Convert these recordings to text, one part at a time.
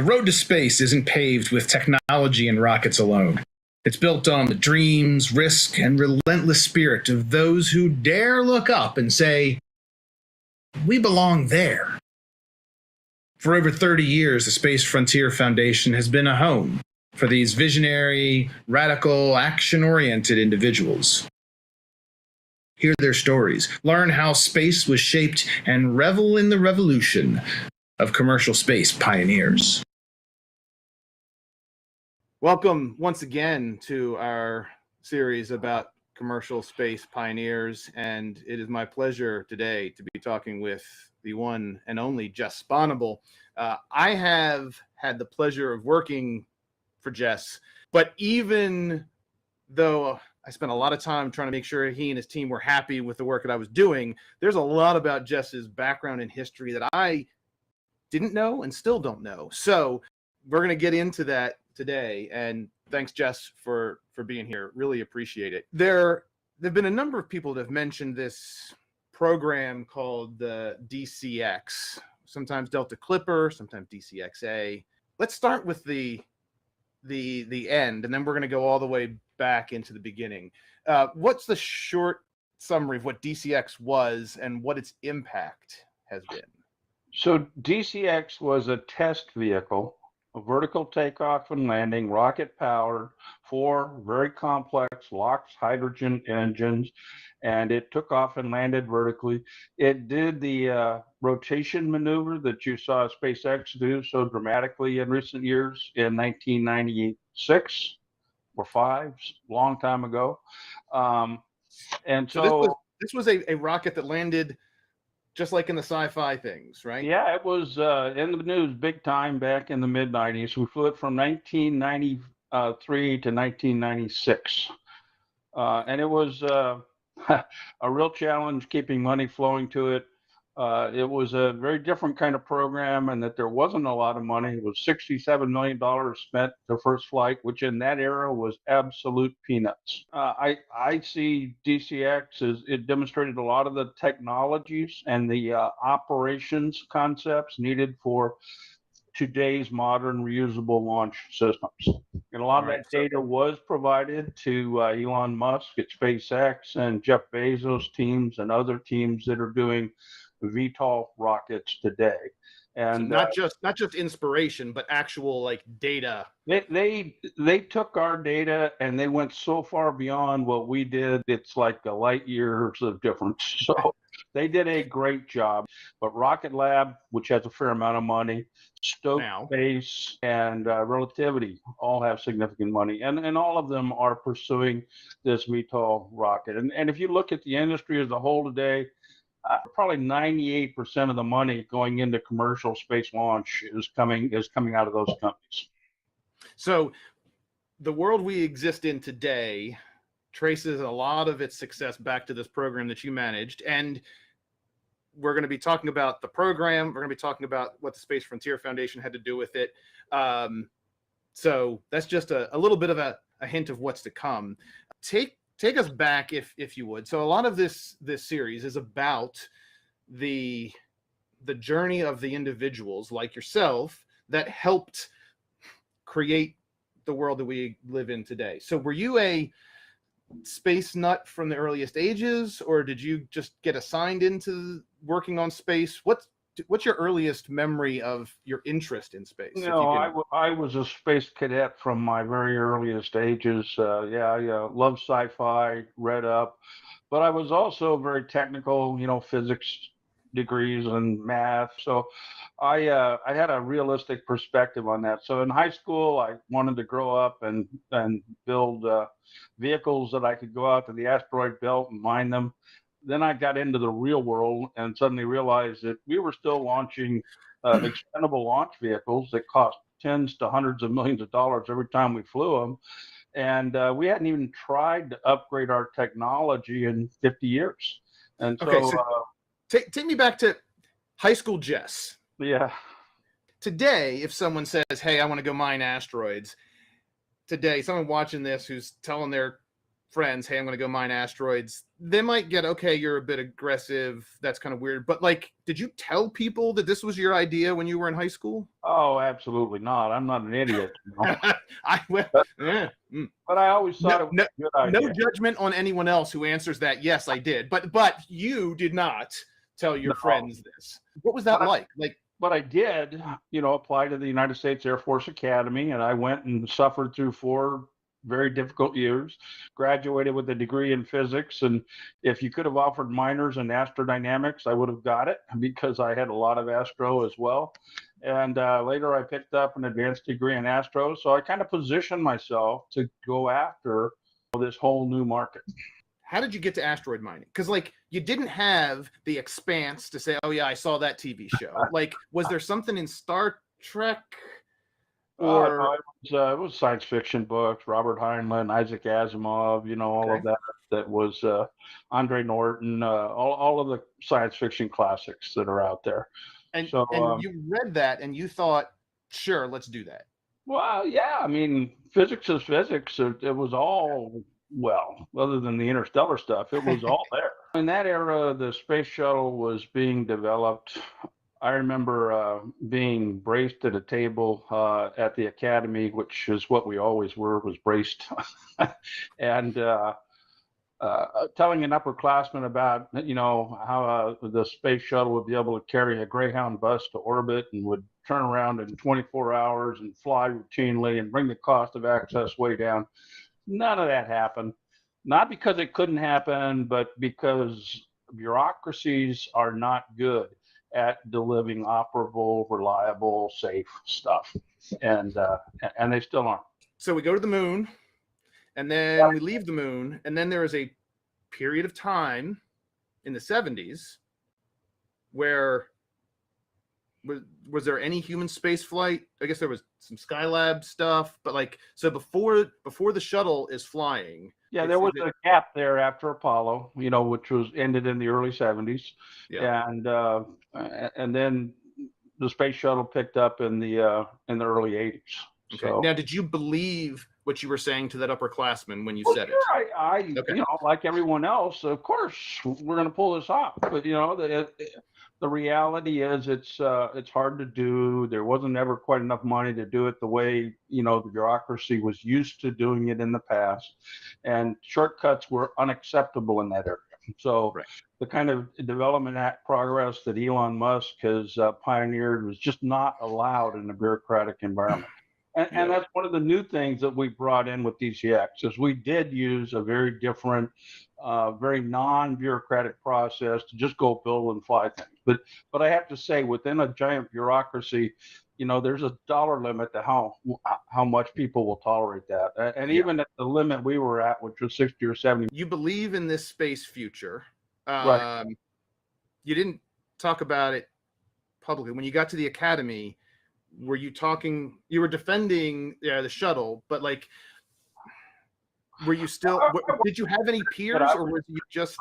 The road to space isn't paved with technology and rockets alone. It's built on the dreams, risk, and relentless spirit of those who dare look up and say, "We belong there." For over 30 years, the Space Frontier Foundation has been a home for these visionary, radical, action-oriented individuals. Hear their stories, learn how space was shaped, and revel in the revolution of commercial space pioneers. Welcome once again to our series about commercial space pioneers, and it is my pleasure today to be talking with the one and only Jess Sponable. I have had the pleasure of working for Jess, but even though I spent a lot of time trying to make sure he and his team were happy with the work that I was doing, there's a lot about Jess's background and history that I didn't know and still don't know. So we're going to get into that today, and thanks, Jess, for being here. Really appreciate it. There have been a number of people that have mentioned this program called the DCX, sometimes Delta Clipper, sometimes DCXA. Let's start with the end, and then we're going to go all the way back into the beginning. What's the short summary of what DCX was and what its impact has been? So DCX was a test vehicle, a vertical takeoff and landing, rocket powered, 4 very complex LOX hydrogen engines, and it took off and landed vertically. It did the rotation maneuver that you saw SpaceX do so dramatically in recent years in 1996 or 5, long time ago. And so this was a rocket that landed just like in the sci-fi things, right? Yeah, it was in the news big time back in the mid-90s. We flew it from 1993 to 1996. And it was a real challenge keeping money flowing to it. It was a very different kind of program, and that there wasn't a lot of money. It was $67 million spent the first flight, which in that era was absolute peanuts. I see DCX as it demonstrated a lot of the technologies and the operations concepts needed for today's modern reusable launch systems. And a lot of that data was provided to Elon Musk at SpaceX and Jeff Bezos' teams and other teams that are doing VTOL rockets today. And so not just inspiration, but actual like data. They took our data and they went so far beyond what we did. It's like a light years of difference. So they did a great job. But Rocket Lab, which has a fair amount of money, Stoke Space, and Relativity all have significant money. And all of them are pursuing this VTOL rocket. And if you look at the industry as a whole today, probably 98% of the money going into commercial space launch is coming out of those companies. So the world we exist in today traces a lot of its success back to this program that you managed. And we're going to be talking about the program. We're going to be talking about what the Space Frontier Foundation had to do with it. So that's just a little bit of a hint of what's to come. Take us back, if you would. So a lot of this series is about the journey of the individuals like yourself that helped create the world that we live in today. So were you a space nut from the earliest ages, or did you just get assigned into working on space? What's your earliest memory of your interest in space? I was a space cadet from my very earliest ages. I loved sci-fi, read up, but I was also very technical, physics degrees and math. So I had a realistic perspective on that. So in high school, I wanted to grow up and build vehicles that I could go out to the asteroid belt and mine them. Then I got into the real world and suddenly realized that we were still launching expendable launch vehicles that cost tens to hundreds of millions of dollars every time we flew them. And we hadn't even tried to upgrade our technology in 50 years. And so, take me back to high school Jess. Yeah. Today, if someone says, "Hey, I want to go mine asteroids," today, someone watching this who's telling their friends, hey, I'm going to go mine asteroids, they might get, okay, you're a bit aggressive. That's kind of weird. But like, did you tell people that this was your idea when you were in high school? Oh, absolutely not. I'm not an idiot. Well, But, yeah. but I always thought it was No, a good idea. no judgment on anyone else who answers that. Yes, I did. But you did not tell your friends this. What was that like? But I did, apply to the United States Air Force Academy, and I went and suffered through 4 very difficult years, graduated with a degree in physics. And if you could have offered minors in astrodynamics, I would have got it because I had a lot of astro as well. And later I picked up an advanced degree in astro. So I kind of positioned myself to go after this whole new market. How did you get to asteroid mining? Because like you didn't have the expanse to say, oh yeah, I saw that TV show. Like, was there something in Star Trek? Or no, it was science fiction books, Robert Heinlein, Isaac Asimov, all of that. That was Andre Norton, all of the science fiction classics that are out there. And so you read that and you thought, sure, let's do that. Well, yeah, I mean, physics is physics. It was all, well, other than the interstellar stuff, it was all there. In that era, the space shuttle was being developed. I remember being braced at a table at the academy, which is what we always were, was braced, and telling an upperclassman about, how the space shuttle would be able to carry a Greyhound bus to orbit and would turn around in 24 hours and fly routinely and bring the cost of access way down. None of that happened. Not because it couldn't happen, but because bureaucracies are not good at delivering operable, reliable, safe stuff, and they still aren't. So we go to the moon, and then we leave the moon, and then there is a period of time in the 70s where was there any human space flight? I guess there was some Skylab stuff, but like, so before the shuttle is flying. Yeah, there was a gap there after Apollo, which was ended in the early 70s. Yeah. And then the space shuttle picked up in the early 80s. Okay. So, now, did you believe what you were saying to that upperclassman when you said it? I okay. Like everyone else, of course, we're going to pull this off. But the reality is, it's hard to do. There wasn't ever quite enough money to do it the way the bureaucracy was used to doing it in the past, and shortcuts were unacceptable in that area. So the kind of development progress that Elon Musk has pioneered was just not allowed in a bureaucratic environment. And that's one of the new things that we brought in with DCX, is we did use a very different, very non-bureaucratic process to just go build and fly things. But I have to say, within a giant bureaucracy, there's a dollar limit to how much people will tolerate that. And even at the limit we were at, which was 60 or 70. You believe in this space future. Right. You didn't talk about it publicly. When you got to the academy, were you were defending the shuttle, but like, were you still, did you have any peers, or was you just?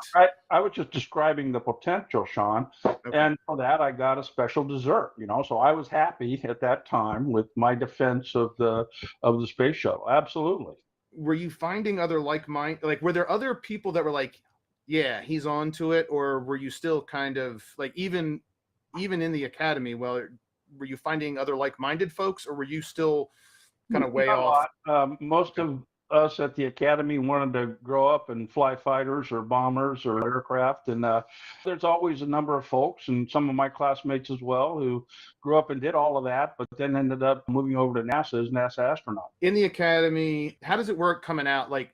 I was just describing the potential, Sean. Okay. And for that, I got a special dessert, so I was happy at that time with my defense of the space shuttle. Absolutely. Were you finding other were there other people that were like, yeah, he's on to it? Or were you still kind of like, even in the academy, were you finding other like-minded folks, or were you still kind of way off? Most of us at the academy wanted to grow up and fly fighters or bombers or aircraft, and there's always a number of folks, and some of my classmates as well, who grew up and did all of that, but then ended up moving over to NASA as NASA astronaut. In the academy, how does it work coming out? Like,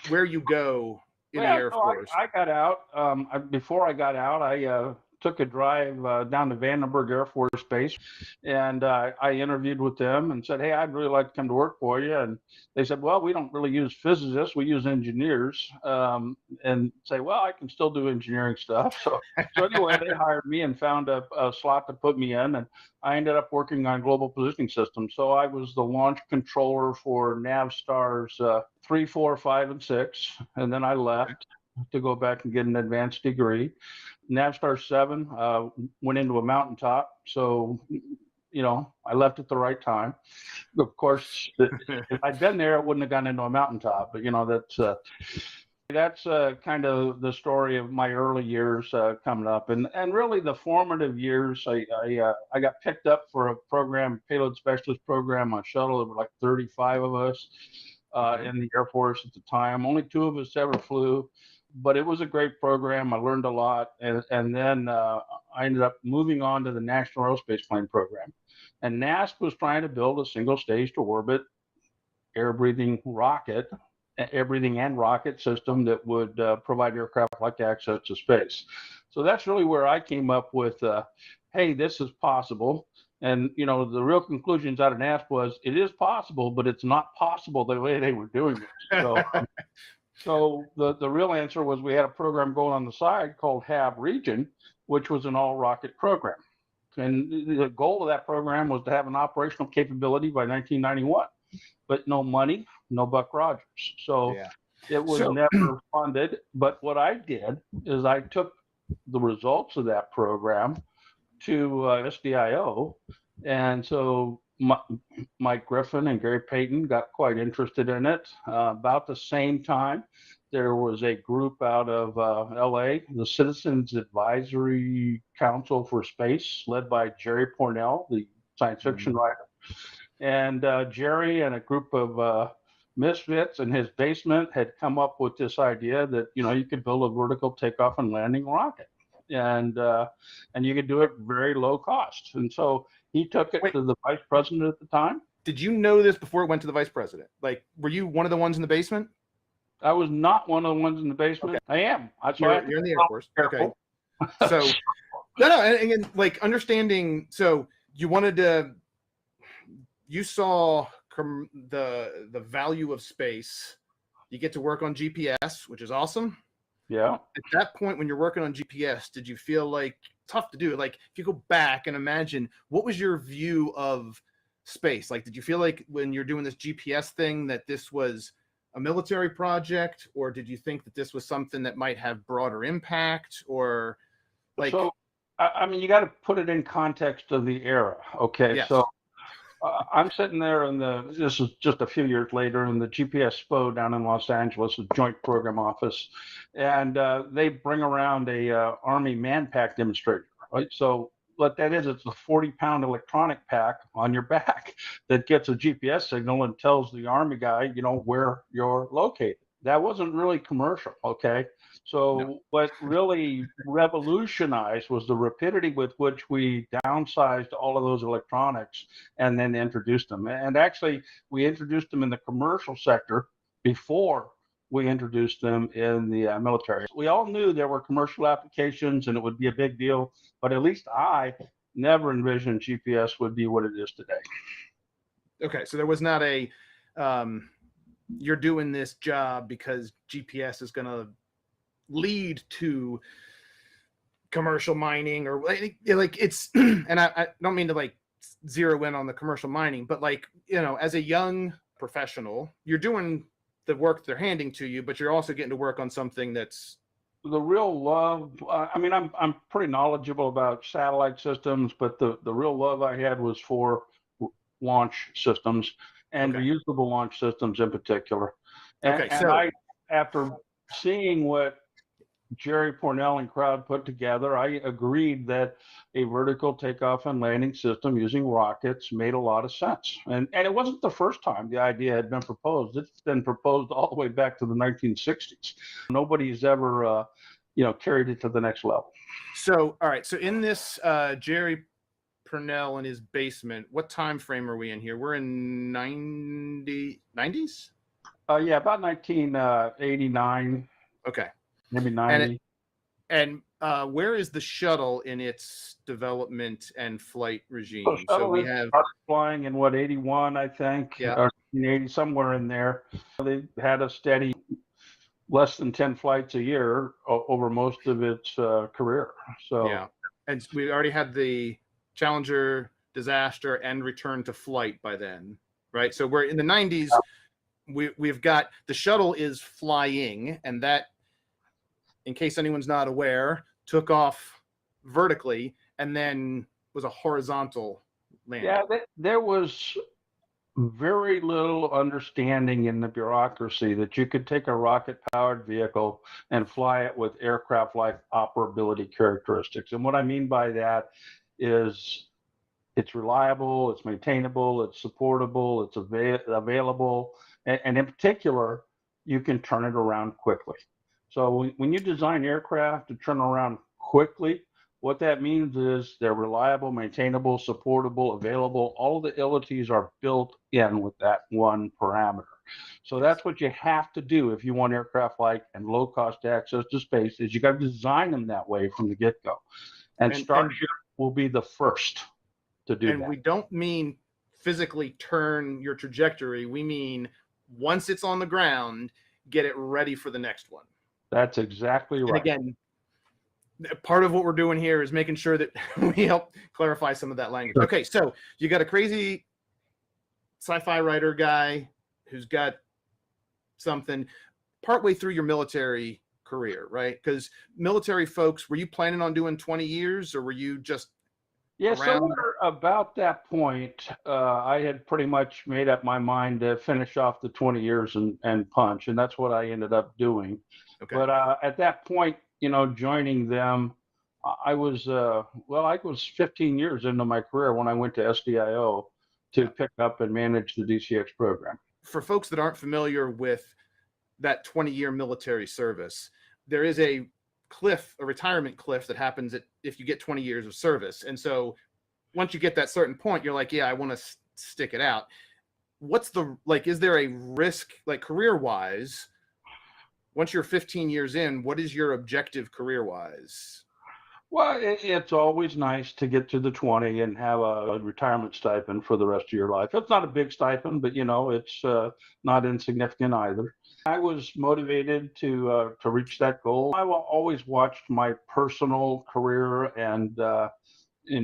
where you go in the Air Force? I got out. Before I got out, I took a drive down to Vandenberg Air Force Base, and I interviewed with them and said, hey, I'd really like to come to work for you. And they said, well, we don't really use physicists, we use engineers. And say, well, I can still do engineering stuff. So anyway, they hired me and found a slot to put me in, and I ended up working on global positioning systems. So I was the launch controller for Navstars 3, 4, 5, and 6, and then I left to go back and get an advanced degree. Navstar 7 went into a mountaintop, so I left at the right time. Of course, if I'd been there, it wouldn't have gone into a mountaintop. But that's That's kind of the story of my early years coming up, and really the formative years. I got picked up for a program, payload specialist program on shuttle. There were like 35 of us in the Air Force at the time. Only 2 of us ever flew, but it was a great program. I learned a lot, and then I ended up moving on to the National Aerospace Plane Program, and NASP was trying to build a single stage to orbit air-breathing and rocket system that would provide aircraft-like access to space. So that's really where I came up with, hey, this is possible. And, the real conclusions out of NASP was it is possible, but it's not possible the way they were doing it. So the real answer was we had a program going on the side called HAB Region, which was an all-rocket program. And the goal of that program was to have an operational capability by 1991, but no money, no Buck Rogers. So it was never funded. But what I did is I took the results of that program to SDIO. And so Mike Griffin and Gary Payton got quite interested in it. About the same time, there was a group out of LA, the Citizens Advisory Council for Space, led by Jerry Pournelle, the science fiction writer. And Jerry and a group of misfits in his basement had come up with this idea that, you could build a vertical takeoff and landing rocket. And you could do it very low cost. And so he took it to the vice president at the time. Did you know this before it went to the vice president? Like, were you one of the ones in the basement? I was not one of the ones in the basement. Okay. I am. You're in the Air Force. Okay. So, no, and like understanding. So you saw the value of space. You get to work on GPS, which is awesome. Yeah. At that point, when you're working on GPS, did you feel like tough to do? Like, if you go back and imagine, what was your view of space? Like, did you feel like when you're doing this GPS thing that this was a military project, or did you think that this was something that might have broader impact, or like? So, I mean, you got to put it in context of the era. Okay. Yes. So I'm sitting there this is just a few years later in the GPS SPO down in Los Angeles, the Joint Program Office, and they bring around a Army man pack demonstrator, right? So what that is, it's a 40-pound electronic pack on your back that gets a GPS signal and tells the Army guy, where you're located. That wasn't really commercial, okay? So what really revolutionized was the rapidity with which we downsized all of those electronics and then introduced them. And actually, we introduced them in the commercial sector before we introduced them in the military. We all knew there were commercial applications and it would be a big deal, but at least I never envisioned GPS would be what it is today. Okay, so there was not a you're doing this job because GPS is going to lead to commercial mining, or like it's and I don't mean to like zero in on the commercial mining, but like, as a young professional, you're doing the work they're handing to you, but you're also getting to work on something that's the real love. I mean, I'm pretty knowledgeable about satellite systems, but the real love I had was for launch systems and reusable launch systems in particular. And after seeing what Jerry Pournelle and crowd put together, I agreed that a vertical takeoff and landing system using rockets made a lot of sense. And it wasn't the first time the idea had been proposed. It's been proposed all the way back to the 1960s. Nobody's ever, carried it to the next level. So, all right. So in this Jerry Pournelle in his basement, what time frame are we in here? We're in 90s? Yeah, about 1989. Okay. Maybe 90. And where is the shuttle in its development and flight regime? So we have flying in 81, I think, or 1980, somewhere in there. They had a steady less than 10 flights a year over most of its career. So and we already had the Challenger disaster and return to flight by then, right? So we're in the 90s. We've got the shuttle is flying, and that, in case anyone's not aware, took off vertically and then was a horizontal landing. Yeah, there was very little understanding in the bureaucracy that you could take a rocket-powered vehicle and fly it with aircraft-like operability characteristics. And what I mean by that is it's reliable, it's maintainable, it's supportable, it's available, and in particular, you can turn it around quickly. So when you design aircraft to turn around quickly, what that means is they're reliable, maintainable, supportable, available. All the abilities are built in with that one parameter. So that's what you have to do if you want aircraft like and low cost access to space is you got to design them that way from the get-go. And Starship will be the first to do that. And we don't mean physically turn your trajectory. We mean once it's on the ground, get it ready for the next one. That's exactly right. And again, part of what we're doing here is making sure that we help clarify some of that language. Okay, so you got a crazy sci-fi writer guy who's got something partway through your military career, right? Because military folks, were you planning on doing 20 years or were you just somewhere about that point, I had pretty much made up my mind to finish off the 20 years and punch, and that's what I ended up doing. Okay. But at that point, joining them, I was 15 years into my career when I went to SDIO to pick up and manage the DCX program. For folks that aren't familiar with that 20-year military service, there is a retirement cliff that happens if you get 20 years of service. And so once you get that certain point, you're like, yeah, I want to stick it out. Is there a risk, like career wise, once you're 15 years in, what is your objective career wise? Well, it's always nice to get to the 20 and have a retirement stipend for the rest of your life. It's not a big stipend, but it's not insignificant either. I was motivated to reach that goal. I always watched my personal career and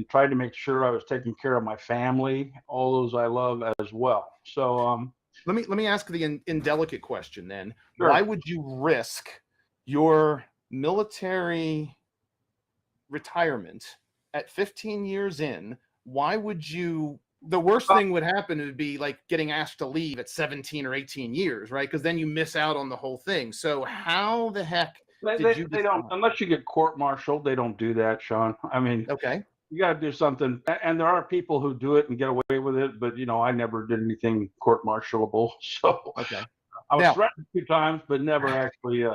tried to make sure I was taking care of my family, all those I love as well. So let me ask the indelicate question then. Sure. Why would you risk your military retirement at 15 years in? Why would you? The worst thing would happen would be like getting asked to leave at 17 or 18 years, right? Because then you miss out on the whole thing. So how the heck did you? They don't, unless you get court-martialed, they don't do that, Sean. I mean, okay, you got to do something. And there are people who do it and get away with it, but I never did anything court-martialable. So okay, I was threatened a few times, but never actually.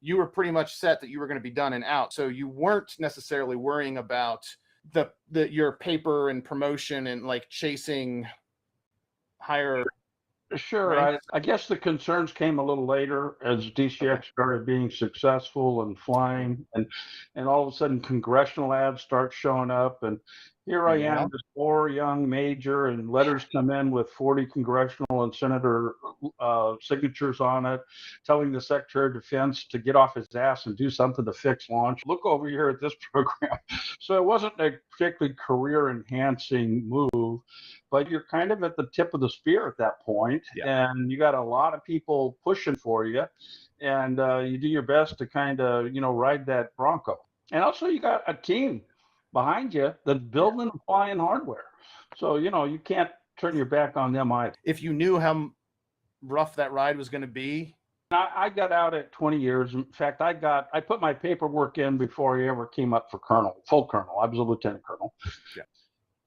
You were pretty much set that you were going to be done and out, so you weren't necessarily worrying about your paper and promotion and like chasing higher. Sure. Right? I guess the concerns came a little later as DCX started being successful and flying, and all of a sudden congressional ads start showing up, and here I am, this poor young major, and letters come in with 40 congressional and senator signatures on it, telling the Secretary of Defense to get off his ass and do something to fix launch. Look over here at this program. So it wasn't a particularly career-enhancing move, but you're kind of at the tip of the spear at that point, and you got a lot of people pushing for you, and you do your best to kind of, ride that Bronco. And also you got a team behind you that's building and flying hardware. So, you can't turn your back on them either. If you knew how rough that ride was going to be. I got out at 20 years. In fact, I put my paperwork in before I ever came up for full colonel. I was a lieutenant colonel. Yeah.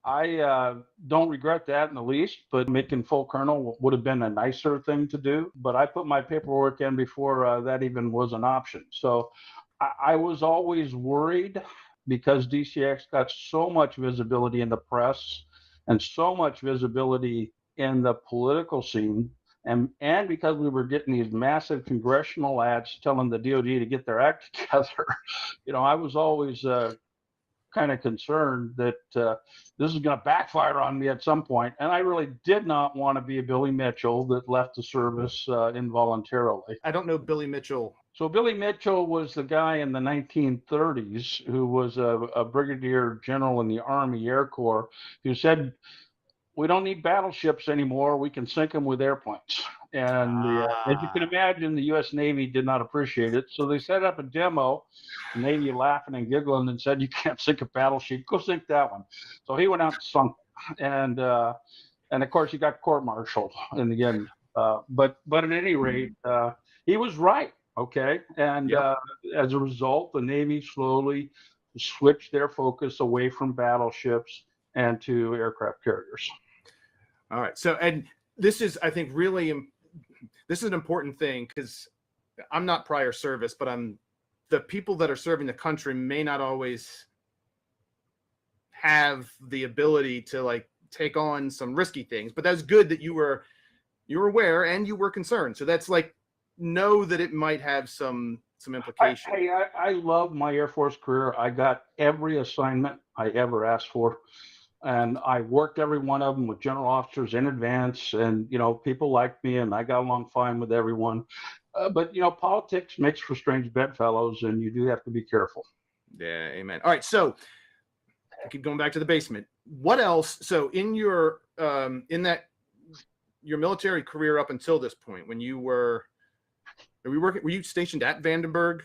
I don't regret that in the least, but making full colonel would have been a nicer thing to do. But I put my paperwork in before that even was an option. So I was always worried because DCX got so much visibility in the press and so much visibility in the political scene. And because we were getting these massive congressional ads telling the DOD to get their act together, I was always kind of concerned that this is going to backfire on me at some point. And I really did not want to be a Billy Mitchell that left the service involuntarily. I don't know Billy Mitchell. So Billy Mitchell was the guy in the 1930s who was a brigadier general in the Army Air Corps who said, we don't need battleships anymore. We can sink them with airplanes. And as you can imagine, the U.S. Navy did not appreciate it. So they set up a demo, the Navy laughing and giggling and said, you can't sink a battleship. Go sink that one. So he went out and sunk it. And and of course he got court-martialed in the end. But at any rate, he was right. Okay, and Yep. as a result, the Navy slowly switched their focus away from battleships and to aircraft carriers. All right. So, and this is, I think, this is an important thing because I'm not prior service, but the people that are serving the country may not always have the ability to like take on some risky things. But that's good that you were aware and you were concerned. So that's like, know that it might have some implication. I love my Air Force career. I got every assignment I ever asked for, and I worked every one of them with general officers in advance, and people liked me, and I got along fine with everyone. But politics makes for strange bedfellows, and you do have to be careful. Yeah, amen. All right, so I keep going back to the basement. What else? So in your your military career up until this point, when you were you stationed at Vandenberg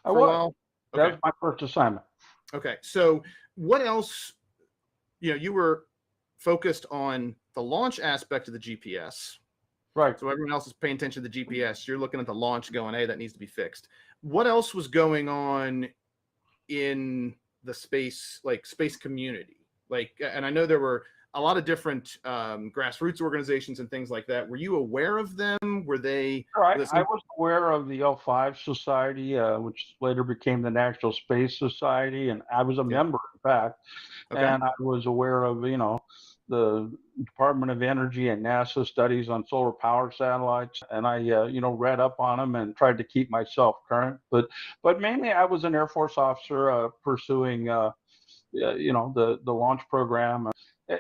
for a while? Okay. That was my first assignment. Okay, so what else? You were focused on the launch aspect of the GPS. Right. So everyone else is paying attention to the GPS. You're looking at the launch going, hey, that needs to be fixed. What else was going on in the space community? And I know there were a lot of different grassroots organizations and things like that. Were you aware of them? Were they? Right. I was aware of the L5 Society, which later became the National Space Society, and I was a member, in fact. Okay. And I was aware of, the Department of Energy and NASA studies on solar powered satellites, and I, read up on them and tried to keep myself current. But mainly, I was an Air Force officer pursuing, the launch program.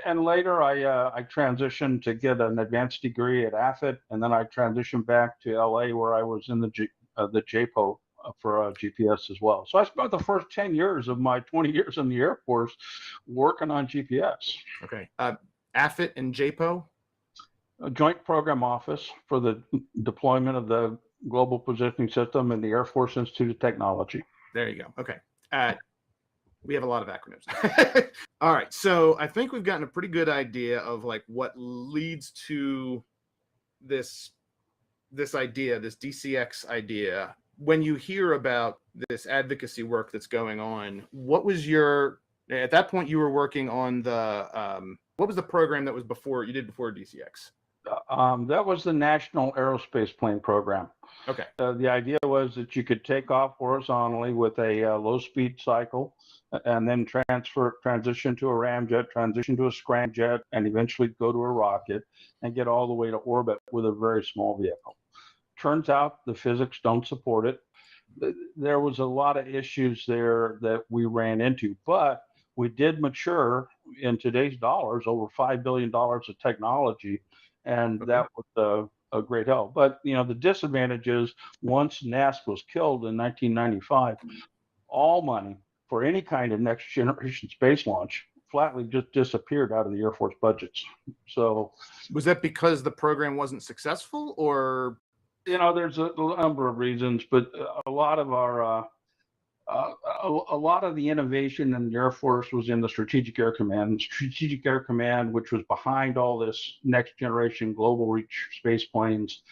And later, I transitioned to get an advanced degree at AFIT, and then I transitioned back to LA, where I was in the JPO for GPS as well. So I spent the first 10 years of my 20 years in the Air Force working on GPS. Okay. AFIT and JPO? A Joint Program Office for the deployment of the Global Positioning System in the Air Force Institute of Technology. There you go. Okay. We have a lot of acronyms. All right. So I think we've gotten a pretty good idea of like what leads to this idea, this DCX idea. When you hear about this advocacy work that's going on, what was at that point you were working on what was the program that was before DCX? That was the National Aerospace Plane Program. Okay. The idea was that you could take off horizontally with a low-speed cycle, and then transition to a ramjet, transition to a scramjet, and eventually go to a rocket and get all the way to orbit with a very small vehicle. Turns out the physics don't support it. There was a lot of issues there that we ran into, but we did mature in today's dollars over $5 billion of technology, and that was a great help. But the disadvantage is once NASA was killed in 1995, all money for any kind of next generation space launch flatly just disappeared out of the Air Force budgets. So was that because the program wasn't successful, or? There's a number of reasons, but a lot of our a lot of the innovation in the Air Force was in the Strategic Air Command. The Strategic Air Command, which was behind all this next generation global reach space planes,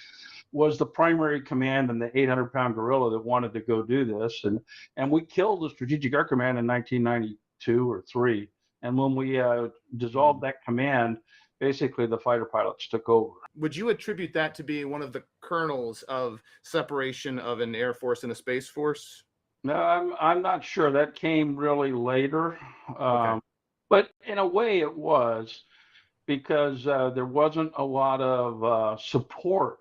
was the primary command and the 800-pound gorilla that wanted to go do this. And we killed the Strategic Air Command in 1992 or 3. And when we dissolved that command, basically the fighter pilots took over. Would you attribute that to be one of the kernels of separation of an Air Force and a Space Force? No, I'm not sure. That came really later. Okay. But in a way it was, because there wasn't a lot of support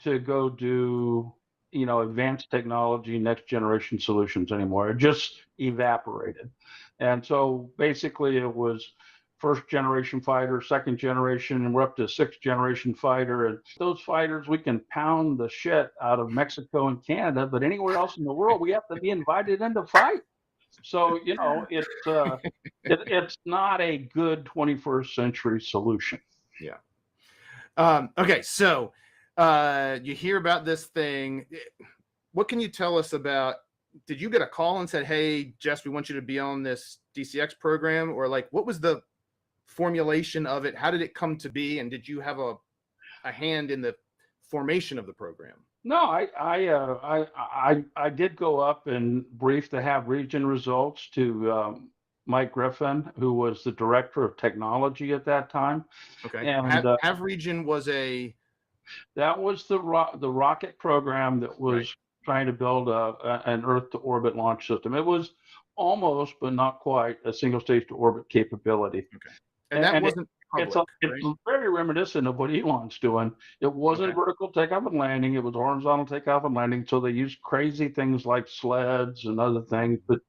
to go do, advanced technology, next generation solutions anymore. It just evaporated. And so basically it was first generation fighter, second generation, and we're up to sixth generation fighter. And those fighters, we can pound the shit out of Mexico and Canada, but anywhere else in the world, we have to be invited in to fight. So, it's not a good 21st century solution. Yeah. Okay. So you hear about this thing. What can you tell us about? Did you get a call and said, hey, Jess, we want you to be on this DCX program? Or like, what was the formulation of it? How did it come to be? And did you have a hand in the formation of the program? No, I did go up and brief the Have Region results to Mike Griffin, who was the director of technology at that time. Okay. And Have Region was that was the rocket program that was right. trying to build an Earth to orbit launch system. It was almost, but not quite, a single stage to orbit capability. Okay. And that wasn't public, it's right? very reminiscent of what Elon's doing. It wasn't Okay. vertical takeoff and landing. It was horizontal takeoff and landing. So they used crazy things like sleds and other things. But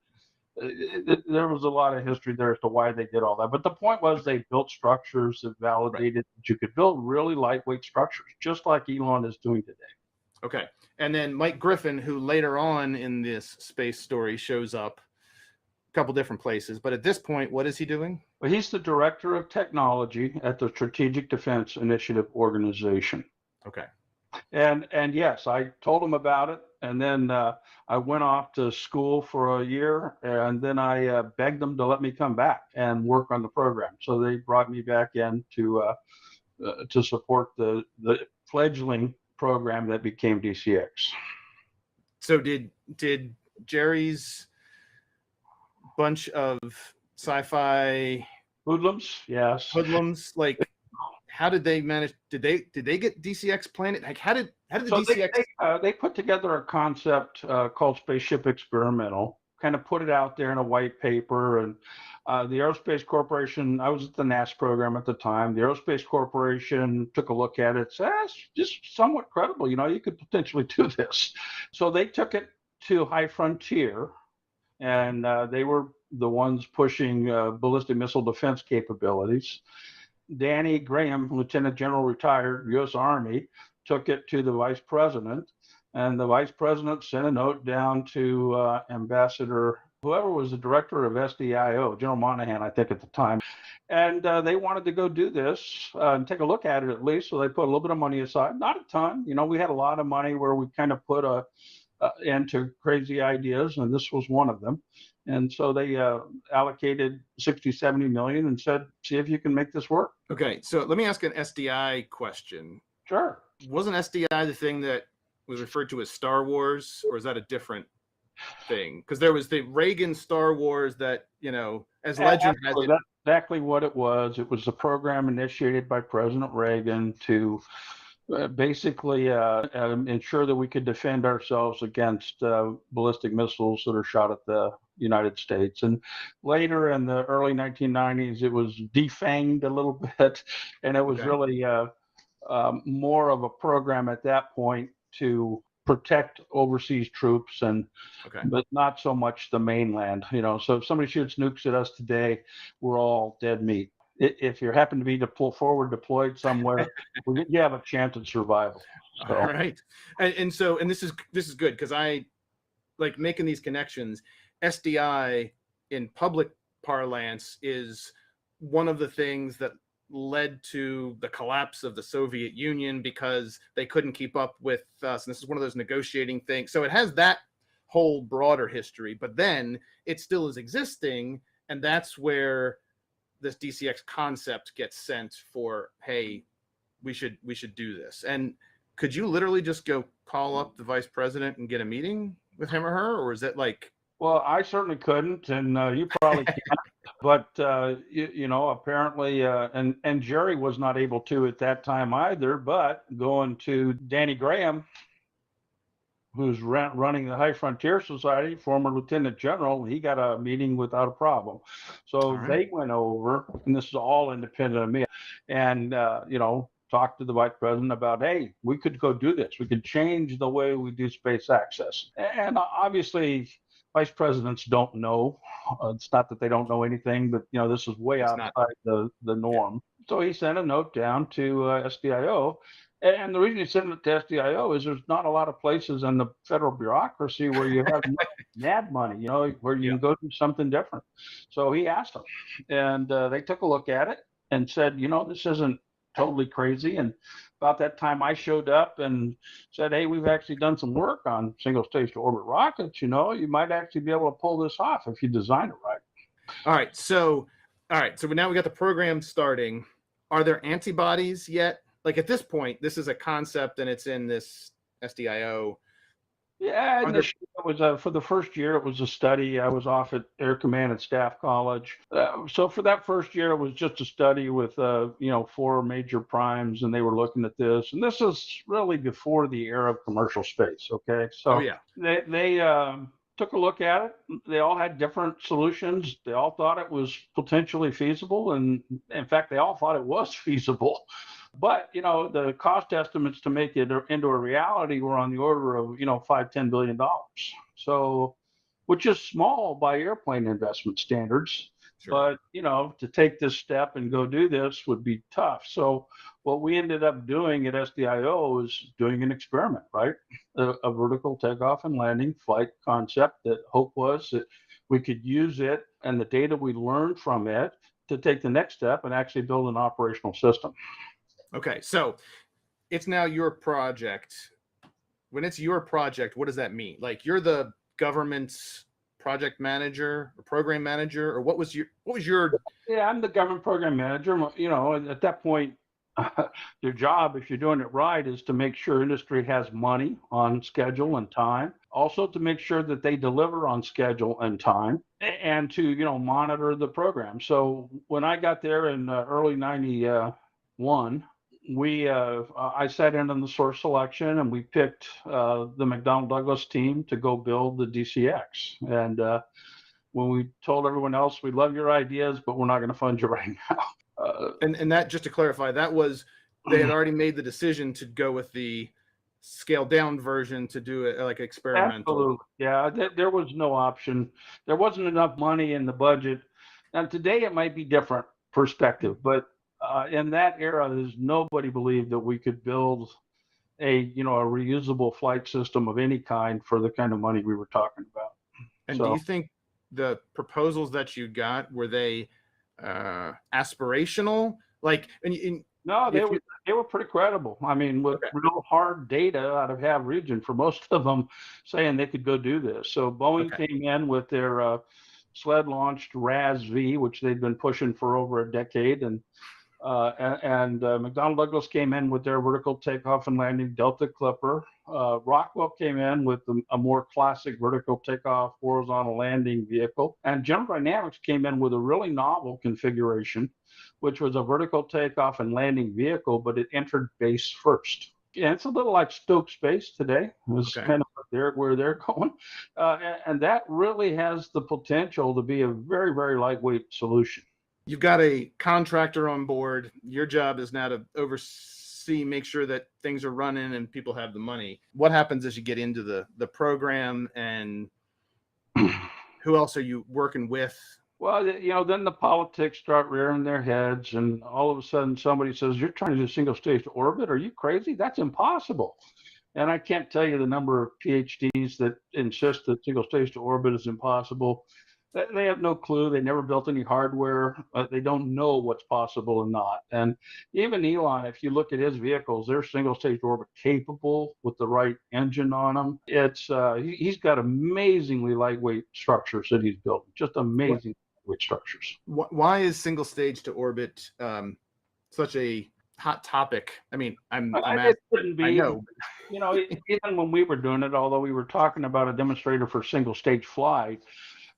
there was a lot of history there as to why they did all that. But the point was they built structures that validated that you could build really lightweight structures, just like Elon is doing today. Okay. And then Mike Griffin, who later on in this space story shows up a couple different places, but at this point, what is he doing? Well, he's the director of technology at the Strategic Defense Initiative Organization. Okay. And yes, I told him about it, and then I went off to school for a year, and then I begged them to let me come back and work on the program. So they brought me back in to support the fledgling program that became DCX. So did Jerry's bunch of sci-fi hoodlums, yes, hoodlums, like, how did they manage? Did they get DCX Planet? Like, how did the DCX? They put together a concept called Spaceship Experimental, kind of put it out there in a white paper, and the Aerospace Corporation, I was at the NASA program at the time, the Aerospace Corporation took a look at it, said, it's just somewhat credible, you could potentially do this. So they took it to High Frontier, and they were the ones pushing ballistic missile defense capabilities. Danny Graham, Lieutenant General retired, U.S. Army, took it to the Vice President, and the Vice President sent a note down to Ambassador, whoever was the director of SDIO, General Monahan, I think at the time, and they wanted to go do this and take a look at it at least, so they put a little bit of money aside, not a ton. We had a lot of money where we kind of put into crazy ideas, and this was one of them. And so they allocated 60, 70 million and said, see if you can make this work. Okay, so let me ask an SDI question. Sure. Wasn't SDI the thing that was referred to as Star Wars, or is that a different thing? Because there was the Reagan Star Wars that, as legend has it. That's exactly what it was. It was a program initiated by President Reagan to basically ensure that we could defend ourselves against ballistic missiles that are shot at the United States. And later in the early 1990s, it was defanged a little bit, and it was really more of a program at that point to protect overseas troops, but not so much the mainland. So if somebody shoots nukes at us today, we're all dead meat. If you happen to be forward deployed somewhere, you have a chance at survival. So. All right, and this is good, because I like making these connections. SDI in public parlance is one of the things that led to the collapse of the Soviet Union, because they couldn't keep up with us, and this is one of those negotiating things. So it has that whole broader history, but then it still is existing, and that's where this DCX concept gets sent for, hey, we should do this. And could you literally just go call up the vice president and get a meeting with him or her, or is it like? Well, I certainly couldn't, and you probably can't. But apparently, and Jerry was not able to at that time either. But going to Danny Graham, who's running the High Frontier Society, former lieutenant general, he got a meeting without a problem. So they went over, and this is all independent of me, and talked to the vice president about, hey, we could go do this. We could change the way we do space access. And obviously, vice presidents don't know. It's not that they don't know anything, but this is way outside the norm. Yeah. So he sent a note down to SDIO. And the reason he sent it to SDIO is there's not a lot of places in the federal bureaucracy where you have mad money, where you can go do something different. So he asked them, and they took a look at it and said, this isn't totally crazy. And about that time, I showed up and said, hey, we've actually done some work on single stage to orbit rockets. You might actually be able to pull this off if you design it right. All right. So All right, so now we got the program starting. Are there antibodies yet? Like at this point, this is a concept and it's in this SDIO. Yeah, Are there initially it was for the first year. It was a study. I was off at Air Command and Staff College. So for that first year, it was just a study with 4 major primes, and they were looking at this. And this is really before the era of commercial space. Okay, Oh so yeah. they took a look at it. They all had different solutions. They all thought it was potentially feasible, and in fact, they all thought it was feasible. But the cost estimates to make it into a reality were on the order of $5-10 billion. So, which is small by airplane investment standards. Sure. But to take this step and go do this would be tough. So what we ended up doing at SDIO is doing an experiment, right? A vertical takeoff and landing flight concept that hope was that we could use it and the data we learned from it to take the next step and actually build an operational system. Okay, so it's now your project. When it's your project, what does that mean? Like you're the government's project manager or program manager, or what was your Yeah, I'm the government program manager. At that point, your job, if you're doing it right, is to make sure industry has money on schedule and time. Also to make sure that they deliver on schedule and time, and to monitor the program. So when I got there in early '91, I sat in on the source selection, and we picked the McDonnell Douglas team to go build the DCX. And when we told everyone else, we love your ideas, but we're not going to fund you right now. And that, just to clarify, that was they had already made the decision to go with the scaled down version to do it like experimental. Absolutely. Yeah, there was no option. There wasn't enough money in the budget. And today it might be different perspective, but in that era, there's nobody believed that we could build a reusable flight system of any kind for the kind of money we were talking about. And do you think the proposals that you got, were they aspirational? Like, no, they were pretty credible. I mean, with real hard data out of Hav region for most of them saying they could go do this. So Boeing came in with their sled launched RAS-V, which they'd been pushing for over a decade, and McDonnell Douglas came in with their vertical takeoff and landing Delta Clipper. Rockwell came in with a more classic vertical takeoff, horizontal landing vehicle. And General Dynamics came in with a really novel configuration, which was a vertical takeoff and landing vehicle, but it entered base first. And it's a little like Stoke Space today. It's kind of where they're going. And that really has the potential to be a very, very lightweight solution. You've got a contractor on board. Your job is now to oversee, make sure that things are running and people have the money. What happens as you get into the program, and who else are you working with? Well, then the politics start rearing their heads, and all of a sudden somebody says, "You're trying to do single stage to orbit? Are you crazy? That's impossible." And I can't tell you the number of PhDs that insist that single stage to orbit is impossible. They have no clue. They never built any hardware. They don't know what's possible and not. And even Elon, if you look at his vehicles, they're single stage orbit capable with the right engine on them. He's got amazingly lightweight structures that he's built. Just amazing lightweight structures. Why is single stage to orbit such a hot topic? I mean, it couldn't be. I know. Even when we were doing it, although we were talking about a demonstrator for single stage flight,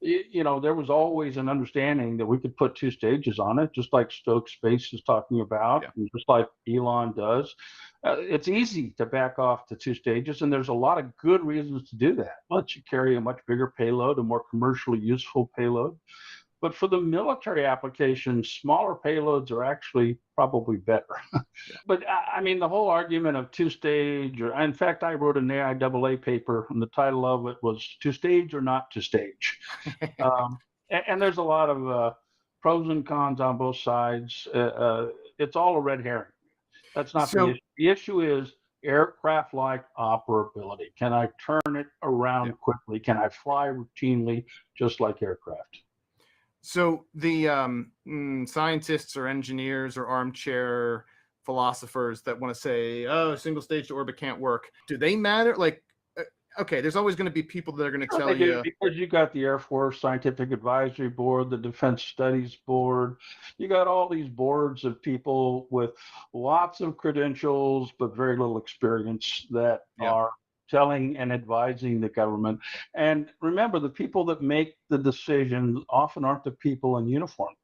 there was always an understanding that we could put 2 stages on it, just like Stoke Space is talking about, and just like Elon does. It's easy to back off to 2 stages, and there's a lot of good reasons to do that. Lets you carry a much bigger payload, a more commercially useful payload. But for the military applications, smaller payloads are actually probably better. But I mean, the whole argument of 2-stage, or in fact, I wrote an AIAA paper, and the title of it was 2-stage or not 2-stage. And there's a lot of pros and cons on both sides. It's all a red herring. That's not the issue. The issue is aircraft-like operability. Can I turn it around quickly? Can I fly routinely, just like aircraft? So the scientists or engineers or armchair philosophers that want to say, "Oh, single stage to orbit can't work," do they matter? Like, okay, there's always going to be people that are going to Sure tell they do, you, because you got the Air Force Scientific Advisory Board, the Defense Studies Board. You got all these boards of people with lots of credentials but very little experience that yeah, are telling and advising the government. And remember, the people that make the decisions often aren't the people in uniform.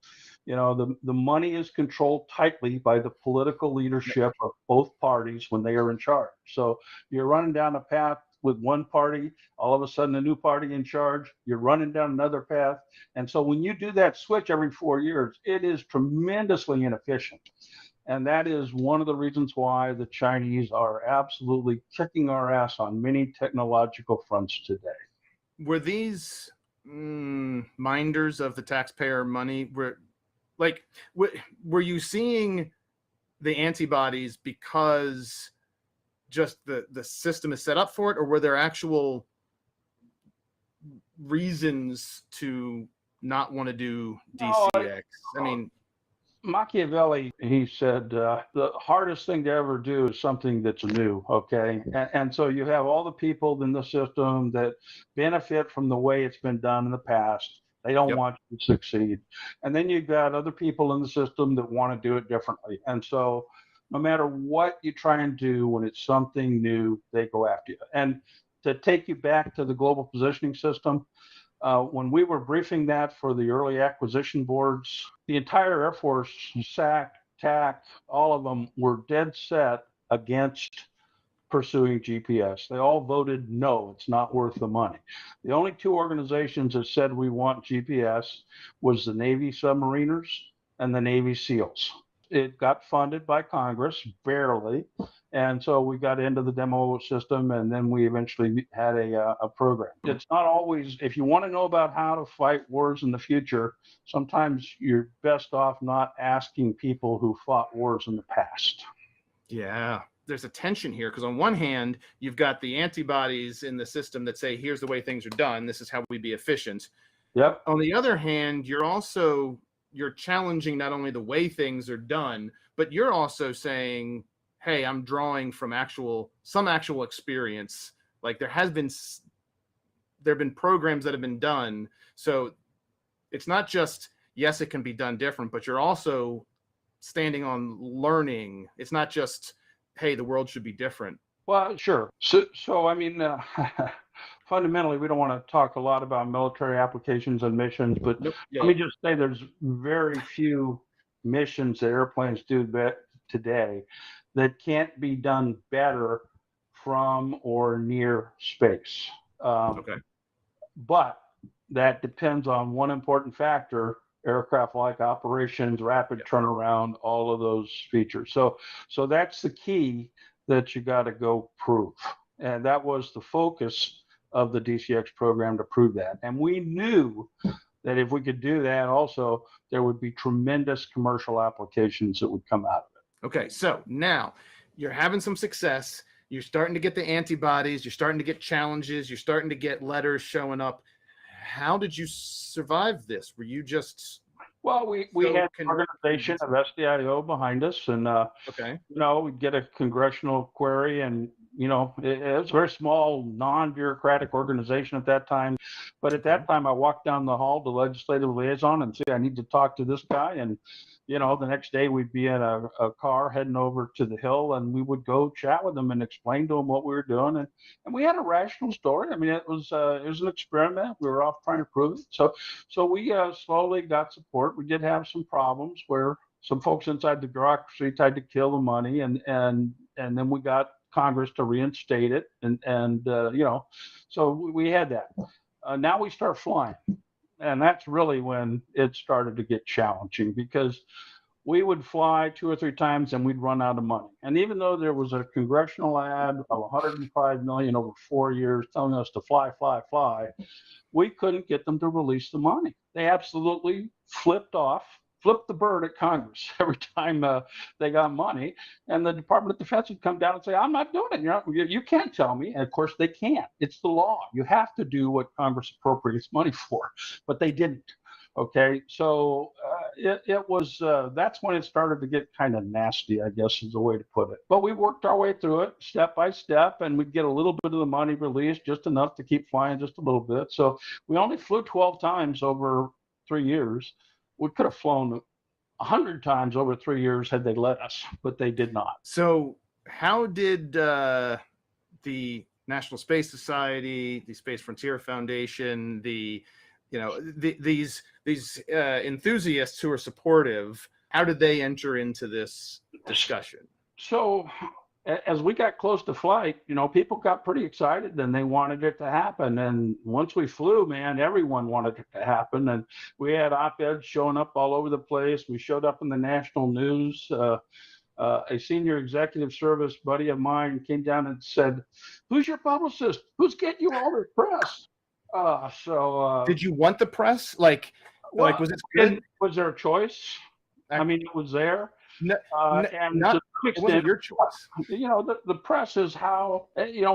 The money is controlled tightly by the political leadership of both parties when they are in charge. So you're running down a path with one party, all of a sudden a new party in charge, you're running down another path. And so when you do that switch every 4 years, it is tremendously inefficient. And that is one of the reasons why the Chinese are absolutely kicking our ass on many technological fronts today. were these minders of the taxpayer money? Like, were you seeing the antibodies because just the system is set up for it, or were there actual reasons to not want to do No, DCX? I mean, Machiavelli, he said, the hardest thing to ever do is something that's new, okay? And so you have all the people in the system that benefit from the way it's been done in the past. They don't yep, want you to succeed. And then you've got other people in the system that want to do it differently. And so no matter what you try and do, when it's something new, they go after you. And to take you back to the global positioning system, when we were briefing that for the early acquisition boards, the entire Air Force, SAC, TAC, all of them were dead set against pursuing GPS. They all voted no, it's not worth the money. The only two organizations that said we want GPS was the Navy submariners and the Navy SEALs. It got funded by Congress, barely. And so we got into the demo system, and then we eventually had a program. It's not always, if you want to know about how to fight wars in the future, sometimes you're best off not asking people who fought wars in the past. yeah. There's a tension here because on one hand, you've got the antibodies in the system that say, here's the way things are done. This is how we be efficient. Yep. On the other hand, you're challenging not only the way things are done, but you're also saying, hey, I'm drawing from some actual experience. Like there have been programs that have been done. So it's not just, yes, it can be done different, but you're also standing on learning. It's not just, hey, the world should be different. Well, sure. So I mean, fundamentally, we don't want to talk a lot about military applications and missions, but Nope. Yeah, let me just say there's very few missions that airplanes do today that can't be done better from or near space. okay. But that depends on one important factor: aircraft-like operations, rapid turnaround, all of those features. So that's the key that you got to go prove. And that was the focus of the DCX program, to prove that. And we knew that if we could do that also, there would be tremendous commercial applications that would come out of it. Okay, so now you're having some success. You're starting to get the antibodies. You're starting to get challenges. You're starting to get letters showing up. How did you survive this? Were you just Well, we had an organization of SDIO behind us, and okay? we'd get a congressional query, and it was a very small, non-bureaucratic organization at that time. But at that time, I walked down the hall to legislative liaison and say, I need to talk to this guy. And the next day we'd be in a car heading over to the Hill, and we would go chat with them and explain to them what we were doing. And we had a rational story. I mean, it was an experiment. We were off trying to prove it. So we slowly got support. We did have some problems where some folks inside the bureaucracy tried to kill the money, and then we got Congress to reinstate it, and so we had that. Now we start flying, and that's really when it started to get challenging, because we would fly 2 or 3 times and we'd run out of money. And even though there was a congressional ad of $105 million over 4 years telling us to fly, we couldn't get them to release the money. They absolutely flipped the bird at Congress every time they got money. And the Department of Defense would come down and say, I'm not doing it. You can't tell me. And of course they can't. It's the law. You have to do what Congress appropriates money for. But they didn't. Okay, so it was that's when it started to get kind of nasty, I guess is the way to put it. But we worked our way through it step by step, and we'd get a little bit of the money released, just enough to keep flying just a little bit. So we only flew 12 times over 3 years. We could have flown 100 times over 3 years had they let us, but they did not. So how did the National Space Society, the Space Frontier Foundation, these enthusiasts who are supportive, how did they enter into this discussion? So as we got close to flight, people got pretty excited and they wanted it to happen. And once we flew, man, everyone wanted it to happen. And we had op-eds showing up all over the place. We showed up in the national news. A senior executive service buddy of mine came down and said, "Who's your publicist? Who's getting you all this press?" Did you want the press? Like was it good? Was there a choice? I mean, it was there. No, and not, to some it wasn't your choice. The press is how,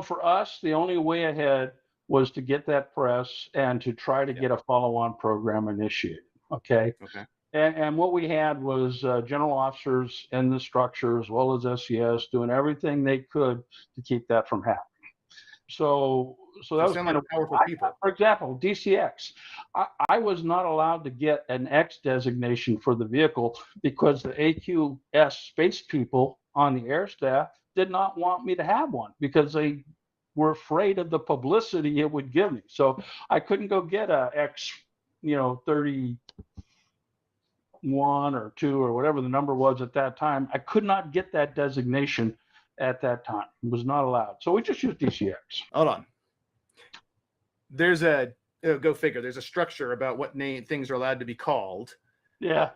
for us, the only way ahead was to get that press and to try to get a follow-on program initiated. Okay. And what we had was general officers in the structure as well as SES doing everything they could to keep that from happening. So that was kind of powerful people. For example, DCX. I was not allowed to get an X designation for the vehicle because the AQS space people on the air staff did not want me to have one because they were afraid of the publicity it would give me. So I couldn't go get a X, 31 or 2 or whatever the number was at that time. I could not get that designation at that time. It was not allowed. So we just used DCX. Hold on. There's go figure. There's a structure about what things are allowed to be called. Yeah.